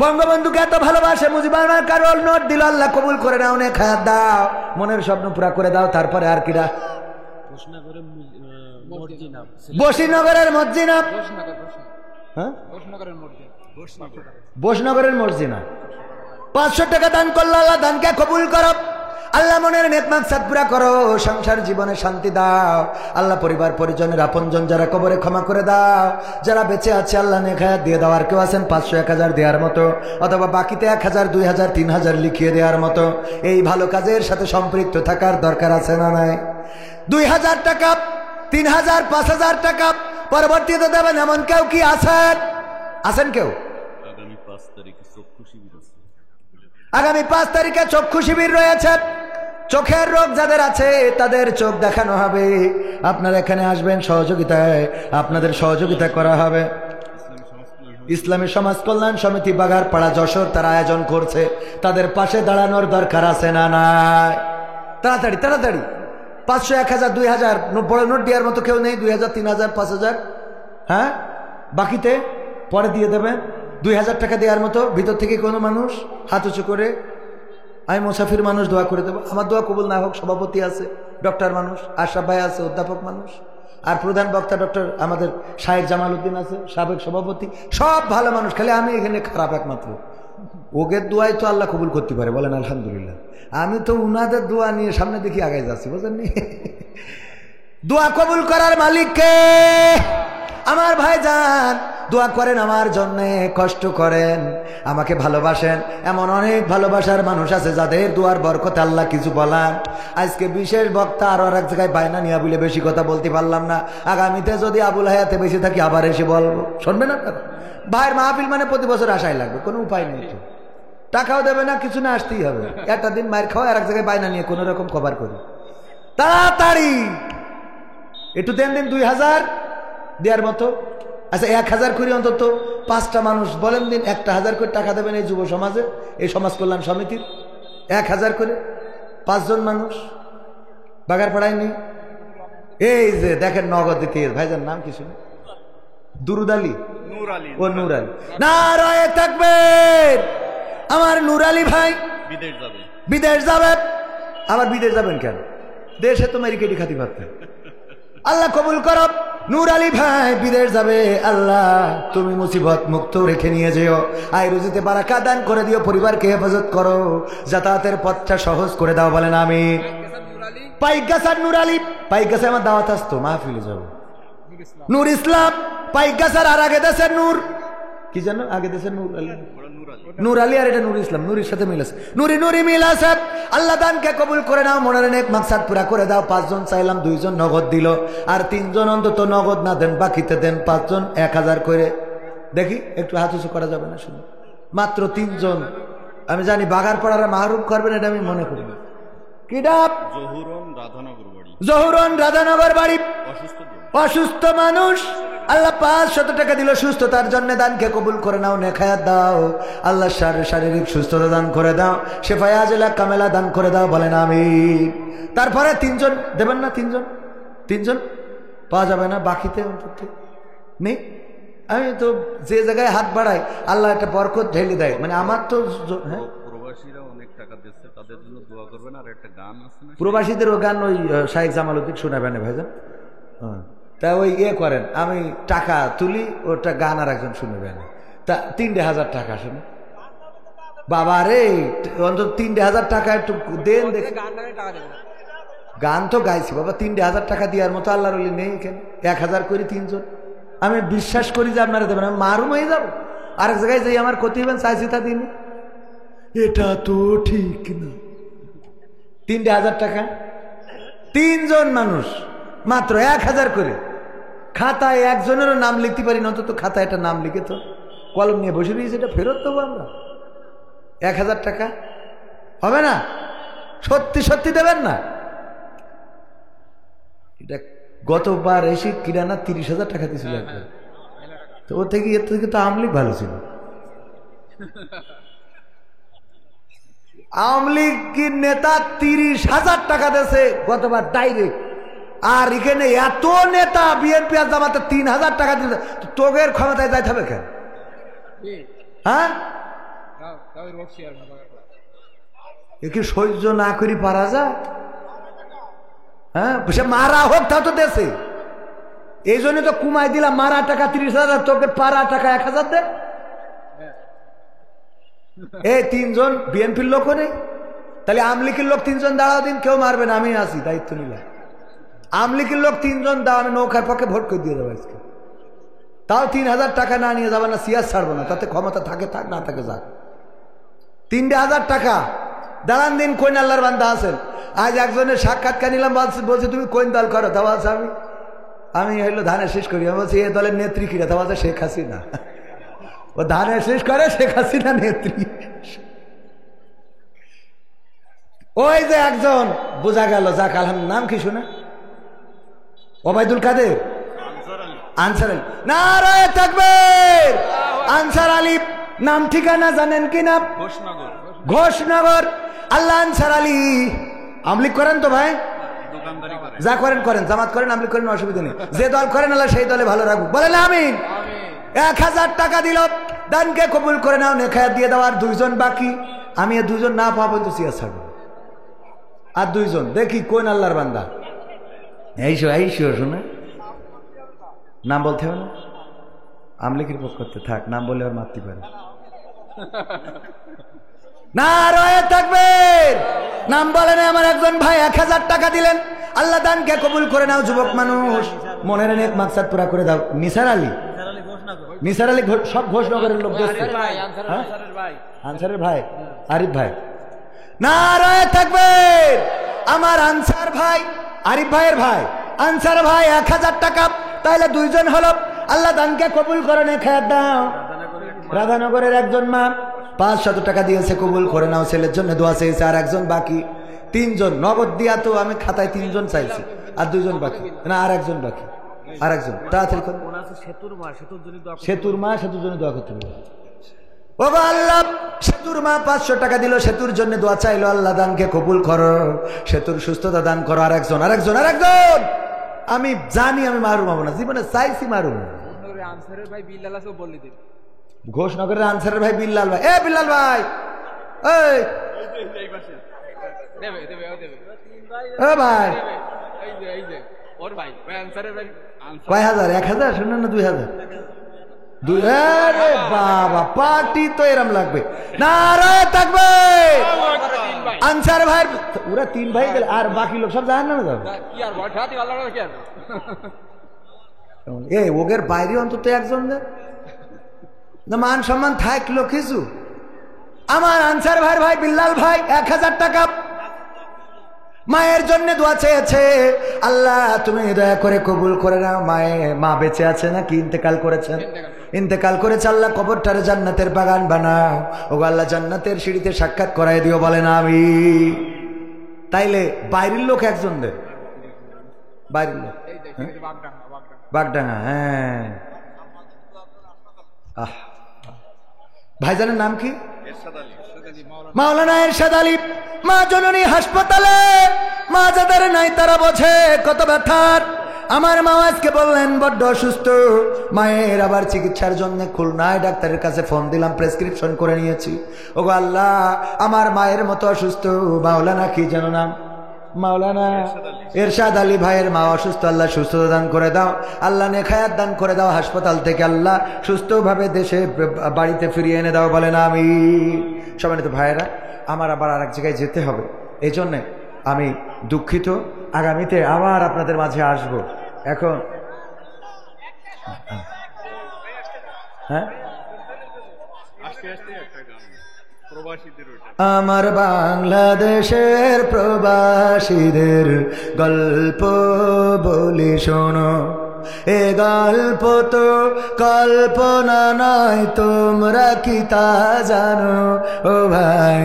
বঙ্গবন্ধুকে এত ভালোবাসে, মুজিবার মার্কা রোল নোট দিল। আল্লাহ কবুল করে নাও, নে খায়াত দাও, মনের স্বপ্ন পুরা করে দাও। তারপরে আর কিডা? বসিনগরের মসজিনা, হ্যাঁ বসনগরের মসজিনা 500 টাকা দান করলো। আল্লাহ দানকে কবুল করো, আল্লাহ মনের নেক মাকসাদ পুরা করো, সংসার জীবনে শান্তি দাও। আল্লাহ পরিবার পরিজনের আপনজন যারা কবরে ক্ষমা করে দাও, যারা বেঁচে আছে আল্লাহ নেক হায়াত দিয়ে দাও। আর কেউ আছেন 500, 1000 দেওয়ার মতো, অথবা বাকিতে 1000, 2000, 3000 লিখিয়ে দেওয়ার মতো, এই ভালো কাজের সাথে সম্পৃক্ত থাকার দরকার আছে না নাই? 2000 টাকা, 3000, 5000 টাকা পরবর্তীতে দেবেন, এমন কেউ কি আছেন? আছেন কেউ? আগামী 5 তারিখে চক্ষু শিবির রয়েছে। চোখের রোগ যাদের আছে তাদের চোখ দেখানো হবে। আপনারা এখানে আসবেন, সহযোগিতায় আপনাদের সহযোগিতা করা হবে। ইসলামী সমাজ কল্যাণ সমিতি বাগারপাড়া যশোর তারা আয়োজন করছে, তাদের পাশে দাঁড়ানোর দরকার আছে না নাই? তাড়াতাড়ি তাড়াতাড়ি 500, 1000, 2000 বড় নোট দেওয়ার মতো কেউ নেই? 2000, 3000, 5000, হ্যাঁ বাকিতে পরে দিয়ে দেবেন। 2000 টাকা দেওয়ার মতো ভিতর থেকে কোনো মানুষ হাত উঁচু করে, আমি মুসাফির মানুষ, দোয়া করে দেবো। আমার দোয়া কবুল না হোক, সভাপতি আছে, ডক্টর মানুষ, আশরাফ ভাই আছে, অধ্যাপক মানুষ, আর প্রধান বক্তা ডক্টর আমাদের শাহেদ জামাল উদ্দিন আছে, সাবেক সভাপতি, সব ভালো মানুষ, খালি আমি এখানে খারাপ একমাত্র। ওদের দোয়াই তো আল্লাহ কবুল করতে পারে, বলেন আলহামদুলিল্লাহ। আমি তো উনাদের দোয়া নিয়ে সামনে দেখি আগাই যাচ্ছি, বুঝলেন? দোয়া কবুল করার মালিককে আমার ভাইজান দোয়া করেন আমার জন্যে, কষ্ট করেন, আমাকে ভালোবাসেন। এমন অনেক ভালোবাসার মানুষ আছে যাদের দোয়ার বরকতে আল্লাহ কিছু বলান। আজকে বিশেষ বক্তা আরো এক জায়গায় বায়না নিয়ে বলে বেশি কথা বলতে পারলাম না, আগামীতে যদি আবুল হায়াতে বেশি থাকি আবার এসে বলবো। শুনবেন আপনারা? ভাইয়ের মাহফিল মানে প্রতি বছর আসাই লাগবে, কোনো উপায় নেই, তো টাকাও দেবে না, কিছু না, আসতেই হবে। একটা দিন মায়ের খাওয়া আর এক জায়গায় বায়না নিয়ে কোন রকম কভার করি। তাড়াতাড়ি একটু দেন, দিন 2000 দেওয়ার মতো। আচ্ছা 1000 করে অন্তত 5টা মানুষ বলেন দিন, 1000 করে টাকা দেবেন এই যুব সমাজে, এই সমাজ কল্যাণ সমিতির 1000 করে 5 জন মানুষ বাগারপাড়ায় নেই। এই যে দেখেন নগদ দিতে ভাইজান, নাম কি শুনে? দুরুদ আলী, ও নূর আলী। নারায়ে তাকবীর। আমার নূর আলী ভাই বিদেশ যাবে। আবার বিদেশ যাবেন কেন? দেশে তো মেরিকেটি খাতি পারতেন। আল্লাহ কবুল করো। নূর আলী ভাই বিদেশ যাবে, আল্লাহ তুমি মুসিবত মুক্ত রেখে নিয়ে যেও, আয় রুজিতে বারাকা দান করে দিও, পরিবারকে হেফাজত করো, যাতায়াতের পথটা সহজ করে দাও, বলেন আমিন। পাইকগাছার নূর আলী, পাইকগাছে আমার দাওয়াত আসতো, মাহফিলে যাবো। নূর ইসলাম পাইকগাছার, আর আগে দেশের নূর কি জানো, আগে দেশের নূর আলী, নূর আলী আর এটা নূর ইসলাম, নূরের সাথে মিল আছে, নুরি নুরি মিল আছে। আল্লাহ দানকে কবুল করে নাও, মনের নেক মাকসাদ পুরা করে দাও। 5 জন চাইলাম, 2 জন নগদ দিল, আর 3 জন অন্তত নগদ না দেন, বাকিতে দেন 5 জন 1000 করে। দেখি একটু হাত উঁচু করা যাবে না? শুনে মাত্র 3 জন। আমি জানি বাগারপাড়ারা মাহরুম করবেন, এটা আমি মনে করি। কি ডাব? জহুরন রাধানগর বাড়ি, অসুস্থ মানুষ। আল্লাহ 500 টাকা দিল সুস্থতার জন্য, দানকে কবুল করে নাও, নেখায়াত দাও। আল্লাহ শারীরিক সুস্থতা দান করে দাও, শেফায়ে আজলা কামেলা দান করে দাও, বলেন আমিন। তারপরে 3 জন দেবেন না? 3 জন পাওয়া যাবে না, বাকিতে অন্তত নেই। আমি তো যে জায়গায় হাত বাড়াই আল্লাহ একটা বরকত ঢেলে দেয়। মানে আমার তো হ্যাঁ, প্রবাসীরা অনেক টাকা দিচ্ছে, তাদের জন্য দোয়া করবেন। আর একটা গান আছে না, প্রবাসীদের ও গান, ওই শাইখ জামালউদ্দিন শোনাবেন ভাইজান। তা ওই করেন, আমি টাকা তুলি, ওটা গান আর একজন শুনবেন। তা 3000 টাকা শুনে বাবা রে, অন্তত 3000 টাকা একটু দেন দেখে। গান তো গাইছি বাবা, 3000 টাকা দেওয়ার মতো আল্লাহর ওলি নেই কেন? 1000 করে 3 জন। আমি বিশ্বাস করি যে আপনারা দেবেন, আমি মারুম হয়ে যাবো। আরেক জায়গায় যাই আমার ক্ষতি হবেন, চাইছি তা দিন। এটা তো ঠিক না। 3000 টাকা 3 জন মানুষ, মাত্র 1000 করে। খাতায় একজনেরও নাম লিখতে পারি না, অন্তত খাতায় একটা নাম লিখে তো কলম নিয়ে বসে রয়েছে, এটা ফেরত দেবো আমরা। 1000 টাকা হবে না? সত্যি সত্যি দেবেন না? এটা গতবার এসে কিরানা 30,000 টাকা দিয়েছিল একবার, তো ওর থেকে এর থেকে তো আওয়ামী লীগ ভালো ছিল। আওয়ামী লীগের নেতা 30,000 টাকা দিয়েছে গতবার ডাইরেক্ট। আর এখানে এত নেতা বিএনপি আর জামাতে 3000 টাকা দিতে, তোগের ক্ষমতায় যাইতে হবে কেন? হ্যাঁ, কি সহ্য না করি পারা যায়? হ্যাঁ, সে মারা হোক তাও তো দেশে। এই জন্য তো কুমাই দিলাম, মারা টাকা 30,000, তোকে পারা টাকা 1000 দে। এই 3 জন বিএনপির লোক নেই, তাহলে আওয়ামী লীগের লোক 3 জন দাঁড়াও দিন, কেউ মারবে না, আমি আছি, দায়িত্ব নিলাম। আওয়ামী লীগের লোক 3 জন দাও, আমি নৌকার পক্ষে ভোট করে দিয়ে দেবো আজকে। তাও 3000 টাকা না নিয়ে যাবে না, সিয়াস ছাড়বো না, তাতে ক্ষমতা থাকে থাক, না থাকে যাক। 3000 টাকা দাঁড়ান দিন। কোন আল্লাহর বান্দা আছেন? আজ একজনের সাক্ষাৎকার নিলাম, বলছে তুমি কোন দল করো? তা বলছে আমি হইলো ধানের শেষ করি। আমি বলছি এই দলের নেত্রী কিনা? তা বলছে শেখ হাসিনা। ও ধানের শেষ করে, শেখ হাসিনা নেত্রী। ওই যে একজন বোঝা গেল, যাক আলহামদুলিল্লাহ। নাম কি শুনে? ওবায়দুল কাদের, আনসার আলী। নারায়ে তাকবীর। আনসার আলী নাম ঠিকানা জানেন কি না? ঘোষনগর। আল্লাহ আনসার আলী আমলি করেন তো ভাই, যা করেন করেন, জামাত করেন, আমলি করেন, অসুবিধা নেই। যে দল করেন আল্লাহ সেই দলে ভালো রাখুক, বলেন আমিন। 1000 টাকা দিল, দানকে কবুল করে নাও, নেখায়াত দিয়ে দাও। আর 2 জন বাকি, আমি 2 জন না পাবো তো সিয়াস ছাড়বো। আর 2 জন দেখি কোন আল্লাহর বান্দা। এইসো শুনে, নাম বলতে হবে না, আমলিকের পক্ষ করতে থাক, নাম বলে আর মারতে পারে। নারায়ে তাকবীর। নাম বলেন। আমার একজন ভাই 1000 টাকা দিলেন, আল্লাহ দানকে কবুল করে নাও। যুবক মানুষ, মনের নেক মাকসাদ পুরা করে দাও। নিসার আলী নিসার আলী সব ঘোষনগরের লোক দেখছে। আনসারের ভাই আরিফ ভাই, নারায়ে তাকবীর। আমার আনসার ভাই আরিফ ভাইয়ের ভাই আনসার ভাই 1000 টাকা, তাহলে 2 জন হলো। আল্লাহ দানকে কবুল করে নে, খেয়ার দাও। রাধানগরের একজন মা 500 টাকা দিয়েছে, কবুল করে নাও। ছেলের জন্য দোয়া চেয়েছে, আর একজন বাকি। 3 জন নগদ দিয়া তো আমি খাতায় 3 জন চাইছি, আর 2 জন বাকি, না আর একজন বাকি, আর একজন তাড়াতাড়ি করুন। সেতুর মা সেতুর জন্য দোয়া করতে হবে। ও আল্লাহ, সেতুর মা 500 টাকা দিল, সেতুর জন্য দোয়া চাইলো, আল্লাহ দানকে কবুল করো, সেতুর সুস্থতা দান করো। আর একজন আমি জানি আমি মারুম হবো না, জীবনে চাইছি মারুম। ঘোষনগরের আনসারের ভাই বিল্লাল ভাই, এ বিল্লাল ভাই, ভাই কয় হাজার? 1000 শুনুন না, 2000। বাবা, পার্টি তো এরম লাগবে। নারায়ে তাকবীর। আনসার ভাই, ওরা 3 ভাই গেল, আর বাকি লোক সব জানেন না। ওগের বাইরে অন্তত একজন না, মান সম্মান থাকলো কিছু। আমার আনসার ভাই ভাই বিল্লাল ভাই 1000 টাকা মায়ের জন্য দোয়া চেয়েছে। আল্লাহ তুমি দয়া করে কবুল করে নাও। মা বেঁচে আছে নাকি ইন্তেকাল করেছেন? ইন্তেকাল করেছে। আল্লাহ কবরটারে জান্নাতের বাগান বানাও। ও আল্লাহ জান্নাতের সিঁড়িতে সাক্ষাৎ করাই দিও, বলেন আমি। তাইলে বাইরের লোক একজন দেন, বাইরের লোক বাগডাঙ্গা। হ্যাঁ, ভাইজানের নাম কি? মাওলানা এরশাদ আলী। মা জননী হাসপাতালে, মা যাদের নাই তারা বোঝে কত ব্যথার। আমার মা আজকে বললেন বড্ড অসুস্থ। মায়ের আবার চিকিৎসার জন্য খুলনায় ডাক্তারের কাছে ফোন দিলাম, প্রেসক্রিপশন করে নিয়েছি। ওগো আল্লাহ, আমার মায়ের মতো অসুস্থ মাওলানা কি যেন নাম, মাওলানা এরশাদ আলী ভাইয়ের মা অসুস্থ। আল্লাহ সুস্থতা দান করে দাও, আল্লাহ নেখায়াত দান করে দাও। হাসপাতাল থেকে আল্লাহ সুস্থভাবে দেশে বাড়িতে ফিরিয়ে এনে দাও, বলেন আমি। সম্মানিত ভাইয়েরা, আমার আবার আরেক জায়গায় যেতে হবে, এই জন্যে আমি দুঃখিত। আগামীতে আবার আপনাদের মাঝে আসব। এখন হ্যাঁ, আমার বাংলাদেশের প্রবাসীদের গল্প বলি শোনো। এ গল্প তো কল্পনা নয়, তোমরা কি তা জানো? ও ভাই,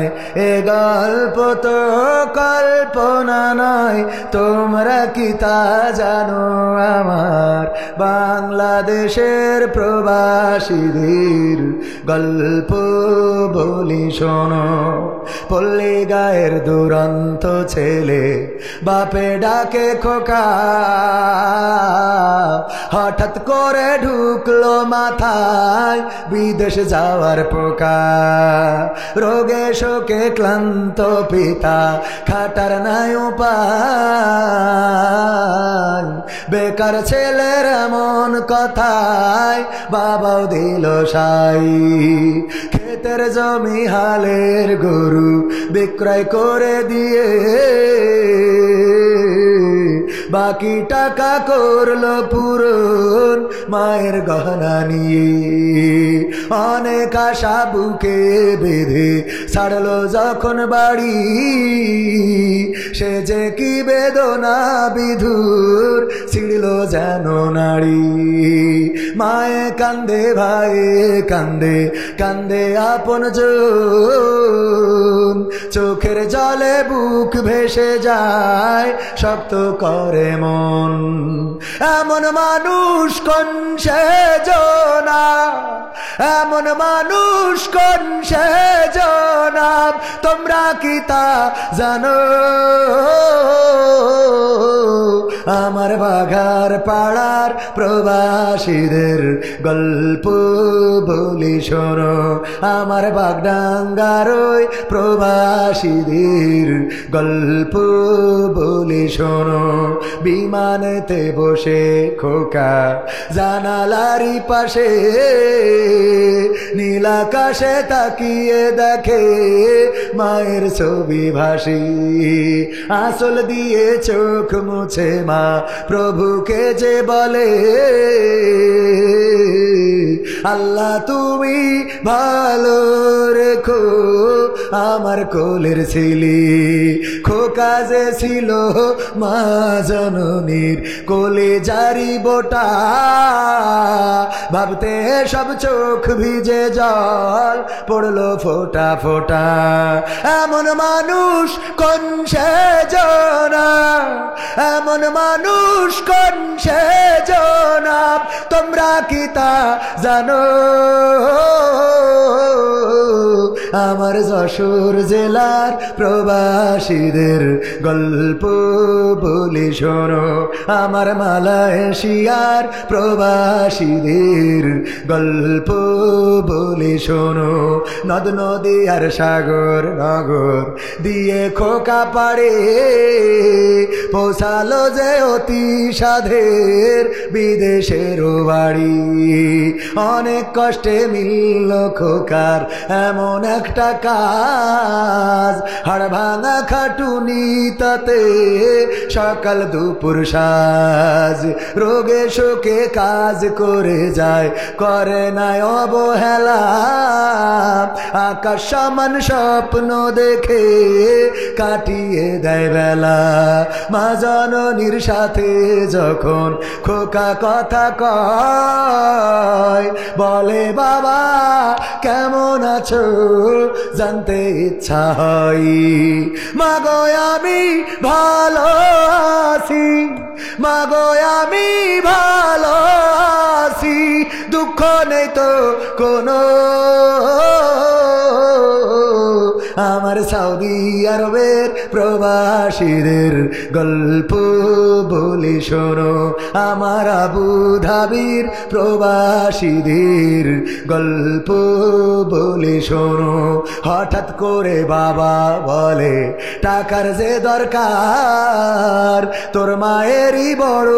এ গল্প তো কল্পনা নয়, তোমরা কি তা জানো? আমার বাংলাদেশের প্রবাসীদের গল্প বলি শোনো। পল্লী গায়ের দুরন্ত ছেলে বাপে ডাকে খোকা, হঠাৎ করে ঢুকলো মাথায় বিদেশ যাওয়ার পোকা। রোগে শোকে ক্লান্ত পিতা, খাটার নাই উপায়। বেকার ছেলের এমন কথায় বাবাও দিল সাই। ক্ষেতের জমি হালের গরু বিক্রয় করে দিয়ে বাকি টাকা করলো পূরণ মায়ের গহনা নিয়ে। অনেক আশা বুকে বেঁধে ছাড়লো যখন বাড়ি, সে যে কি বেদনা বিধুর ছিড়ল যেন নাড়ি। মায়ে কান্দে, ভাইয়ে কান্দে, কান্দে আপন জন। চোখের জলে বুক ভেসে যায়, শক্ত করে মন। এমন মানুষ কোন সেজনা, এমন মানুষ কোন সেজনা, তোমরা কি তা জানো? আমার বাঘার পাড়ার প্রবাসীদের গল্প বলি শোনো। আমার বাগডাঙ্গার ওই প্রবাসীদের গল্প বলি শোনো। বিমানেতে বসে খোকা জানালারি পাশে, নীল আকাশে তাকিয়ে দেখে মায়ের ছবি ভাসি। আঁচল দিয়ে চোখ মুছে মা প্রভুকে যে বলে, আল্লাহ তুমি ভালো রেখো আমার কোলের ছেলে। খোকা যে ছিল মা জননীর কোলে জারি বোটা, ভাবতে সব চোখ ভিজে জল পড়লো ফোটা ফোটা। এমন মানুষ কোন সে জনা, এমন মানুষ কোন সে জনা, তোমরা কি তা জানো? আমার যশোর জেলার প্রবাসীদের গল্প বলি শোনো, আমার মালয়েশিয়ার প্রবাসীদের গল্প বলি শোনো। নদ নদী আর সাগর নগর দিয়ে খোকা পাড়ে পৌঁছালো যে অতি সাধের বিদেশের বাড়ি। অনেক কষ্টে মিলল খোকার এমন একটা কাজ, হাড় ভাঙা খাটুনি তাতে সকাল দুপুর সাজ। রোগে শোকে কাজ করে যায়, করে নাই অবহেলা, আকাশ সমান স্বপ্ন দেখে কাটিয়ে দেয় বেলা। মা জননীর সাথে যখন খোকা কথা কয়, বলে বাবা কেমন আছো জানতে ইচ্ছা হয়। মাগো আমি ভালো আছি, মাগো আমি ভালো আছি, দুঃখ নেই তো কোনো। আমার সৌদি আরবের প্রবাসীদের গল্প বলি শোনো, আমার আবু ধাবির প্রবাসীদের গল্প বলি শোনো। হঠাৎ করে বাবা বলে টাকার যে দরকার, তোর মায়েরই বড়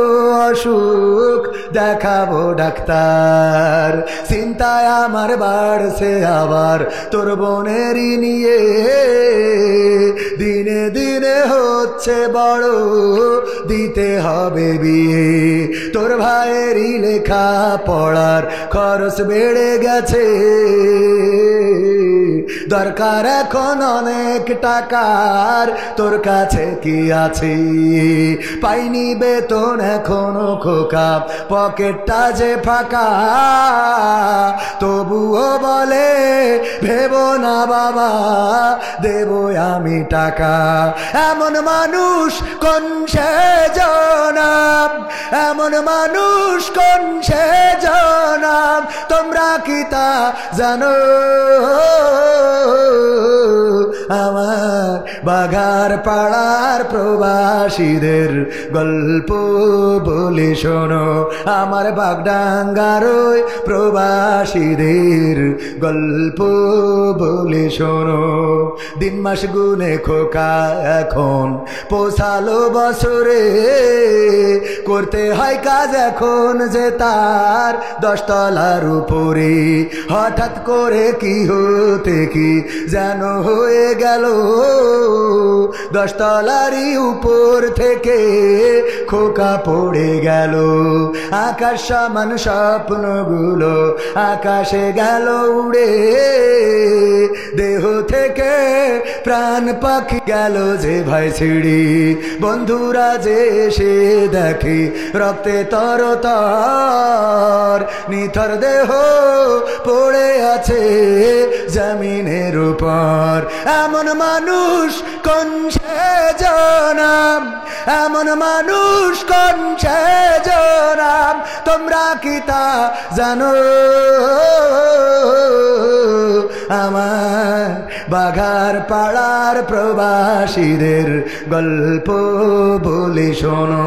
অসুখ দেখাবো ডাক্তার। চিন্তায় আমার বাড়ছে আবার তোর বোনেরই নিয়ে, দিনে দিনে হচ্ছে বড় দিতে হবে বিয়ে। তোর ভাইয়েরই লেখা পড়ার খরচ বেড়ে গেছে, দরকার এখন অনেক টাকার, তোর কাছে কি আছে? পাইনি বেতন এখনো খোকা, পকেটটা যে ফাঁকা, তবুও বলে ভেবো না বাবা দেব আমি টাকা। এমন মানুষ কোন সে জনাব, এমন মানুষ কোন সে জনাব, তোমরা কি তা জানো? আমার বাঘার পাড়ার প্রবাসীদের গল্প বলে শোনো, আমার বাগডাঙ্গার ওই প্রবাসীদের গল্প বলে শোনো। দিন মাস গুনে খোকা এখন পৌঁছালো বছরে, করতে হয় কাজ এখন যে তার 10 তলার উপরে। হঠাৎ করে কি হতে কি যেন হয়ে গেল, 10 তলারই উপর থেকে খোকা পড়ে গেল। আকাশ সমান স্বপ্নগুলো আকাশে গেল উড়ে, দেহ থেকে প্রাণ পাখি গেল যে ভাই ছিড়ি। বন্ধুরা যে এসে দেখে রক্তে তরতর, নিথর দেহ পড়ে আছে জমিনের উপর। এমন মানুষ কোন সে জনাব, এমন মানুষ কোন সে জনাব, তোমরা কি তা জানো? আমার বাঘার পাড়ার প্রবাসীদের গল্প বলে শোনো,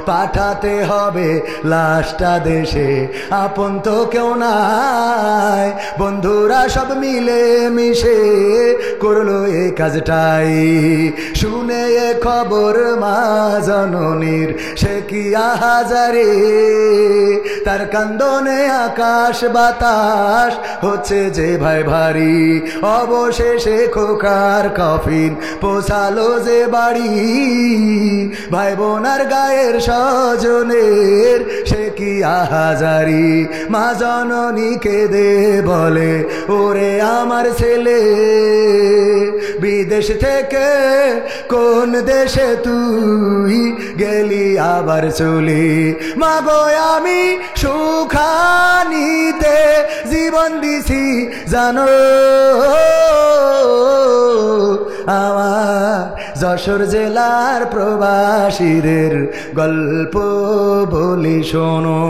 পাঠাতে হবে লাশটা দেশে, আপন তো কেউ নাই, বন্ধুরা সব মিলে মিশে করলো এই কাজটাই। শুনে এ খবর মা জননীর সে কি আহাজারে, তার কান্দনে আকাশ বাতাস হচ্ছে যে ভাই ভারী। অবশেষে খোকার কফিন পোছালো যে বাড়ি, ভাই বোনার গায়ের স্বজনের সে কি আহাজারি। মা জননী কেঁদে বলে ওরে আমার ছেলে, বিদেশ থেকে কোন দেশে তুই গেলি আবার চলি। মাগো আমি সুখানিতে জীবন দিছি জানো, আমার যশোর জেলার প্রবাসীদের গল্প বলি শোনো।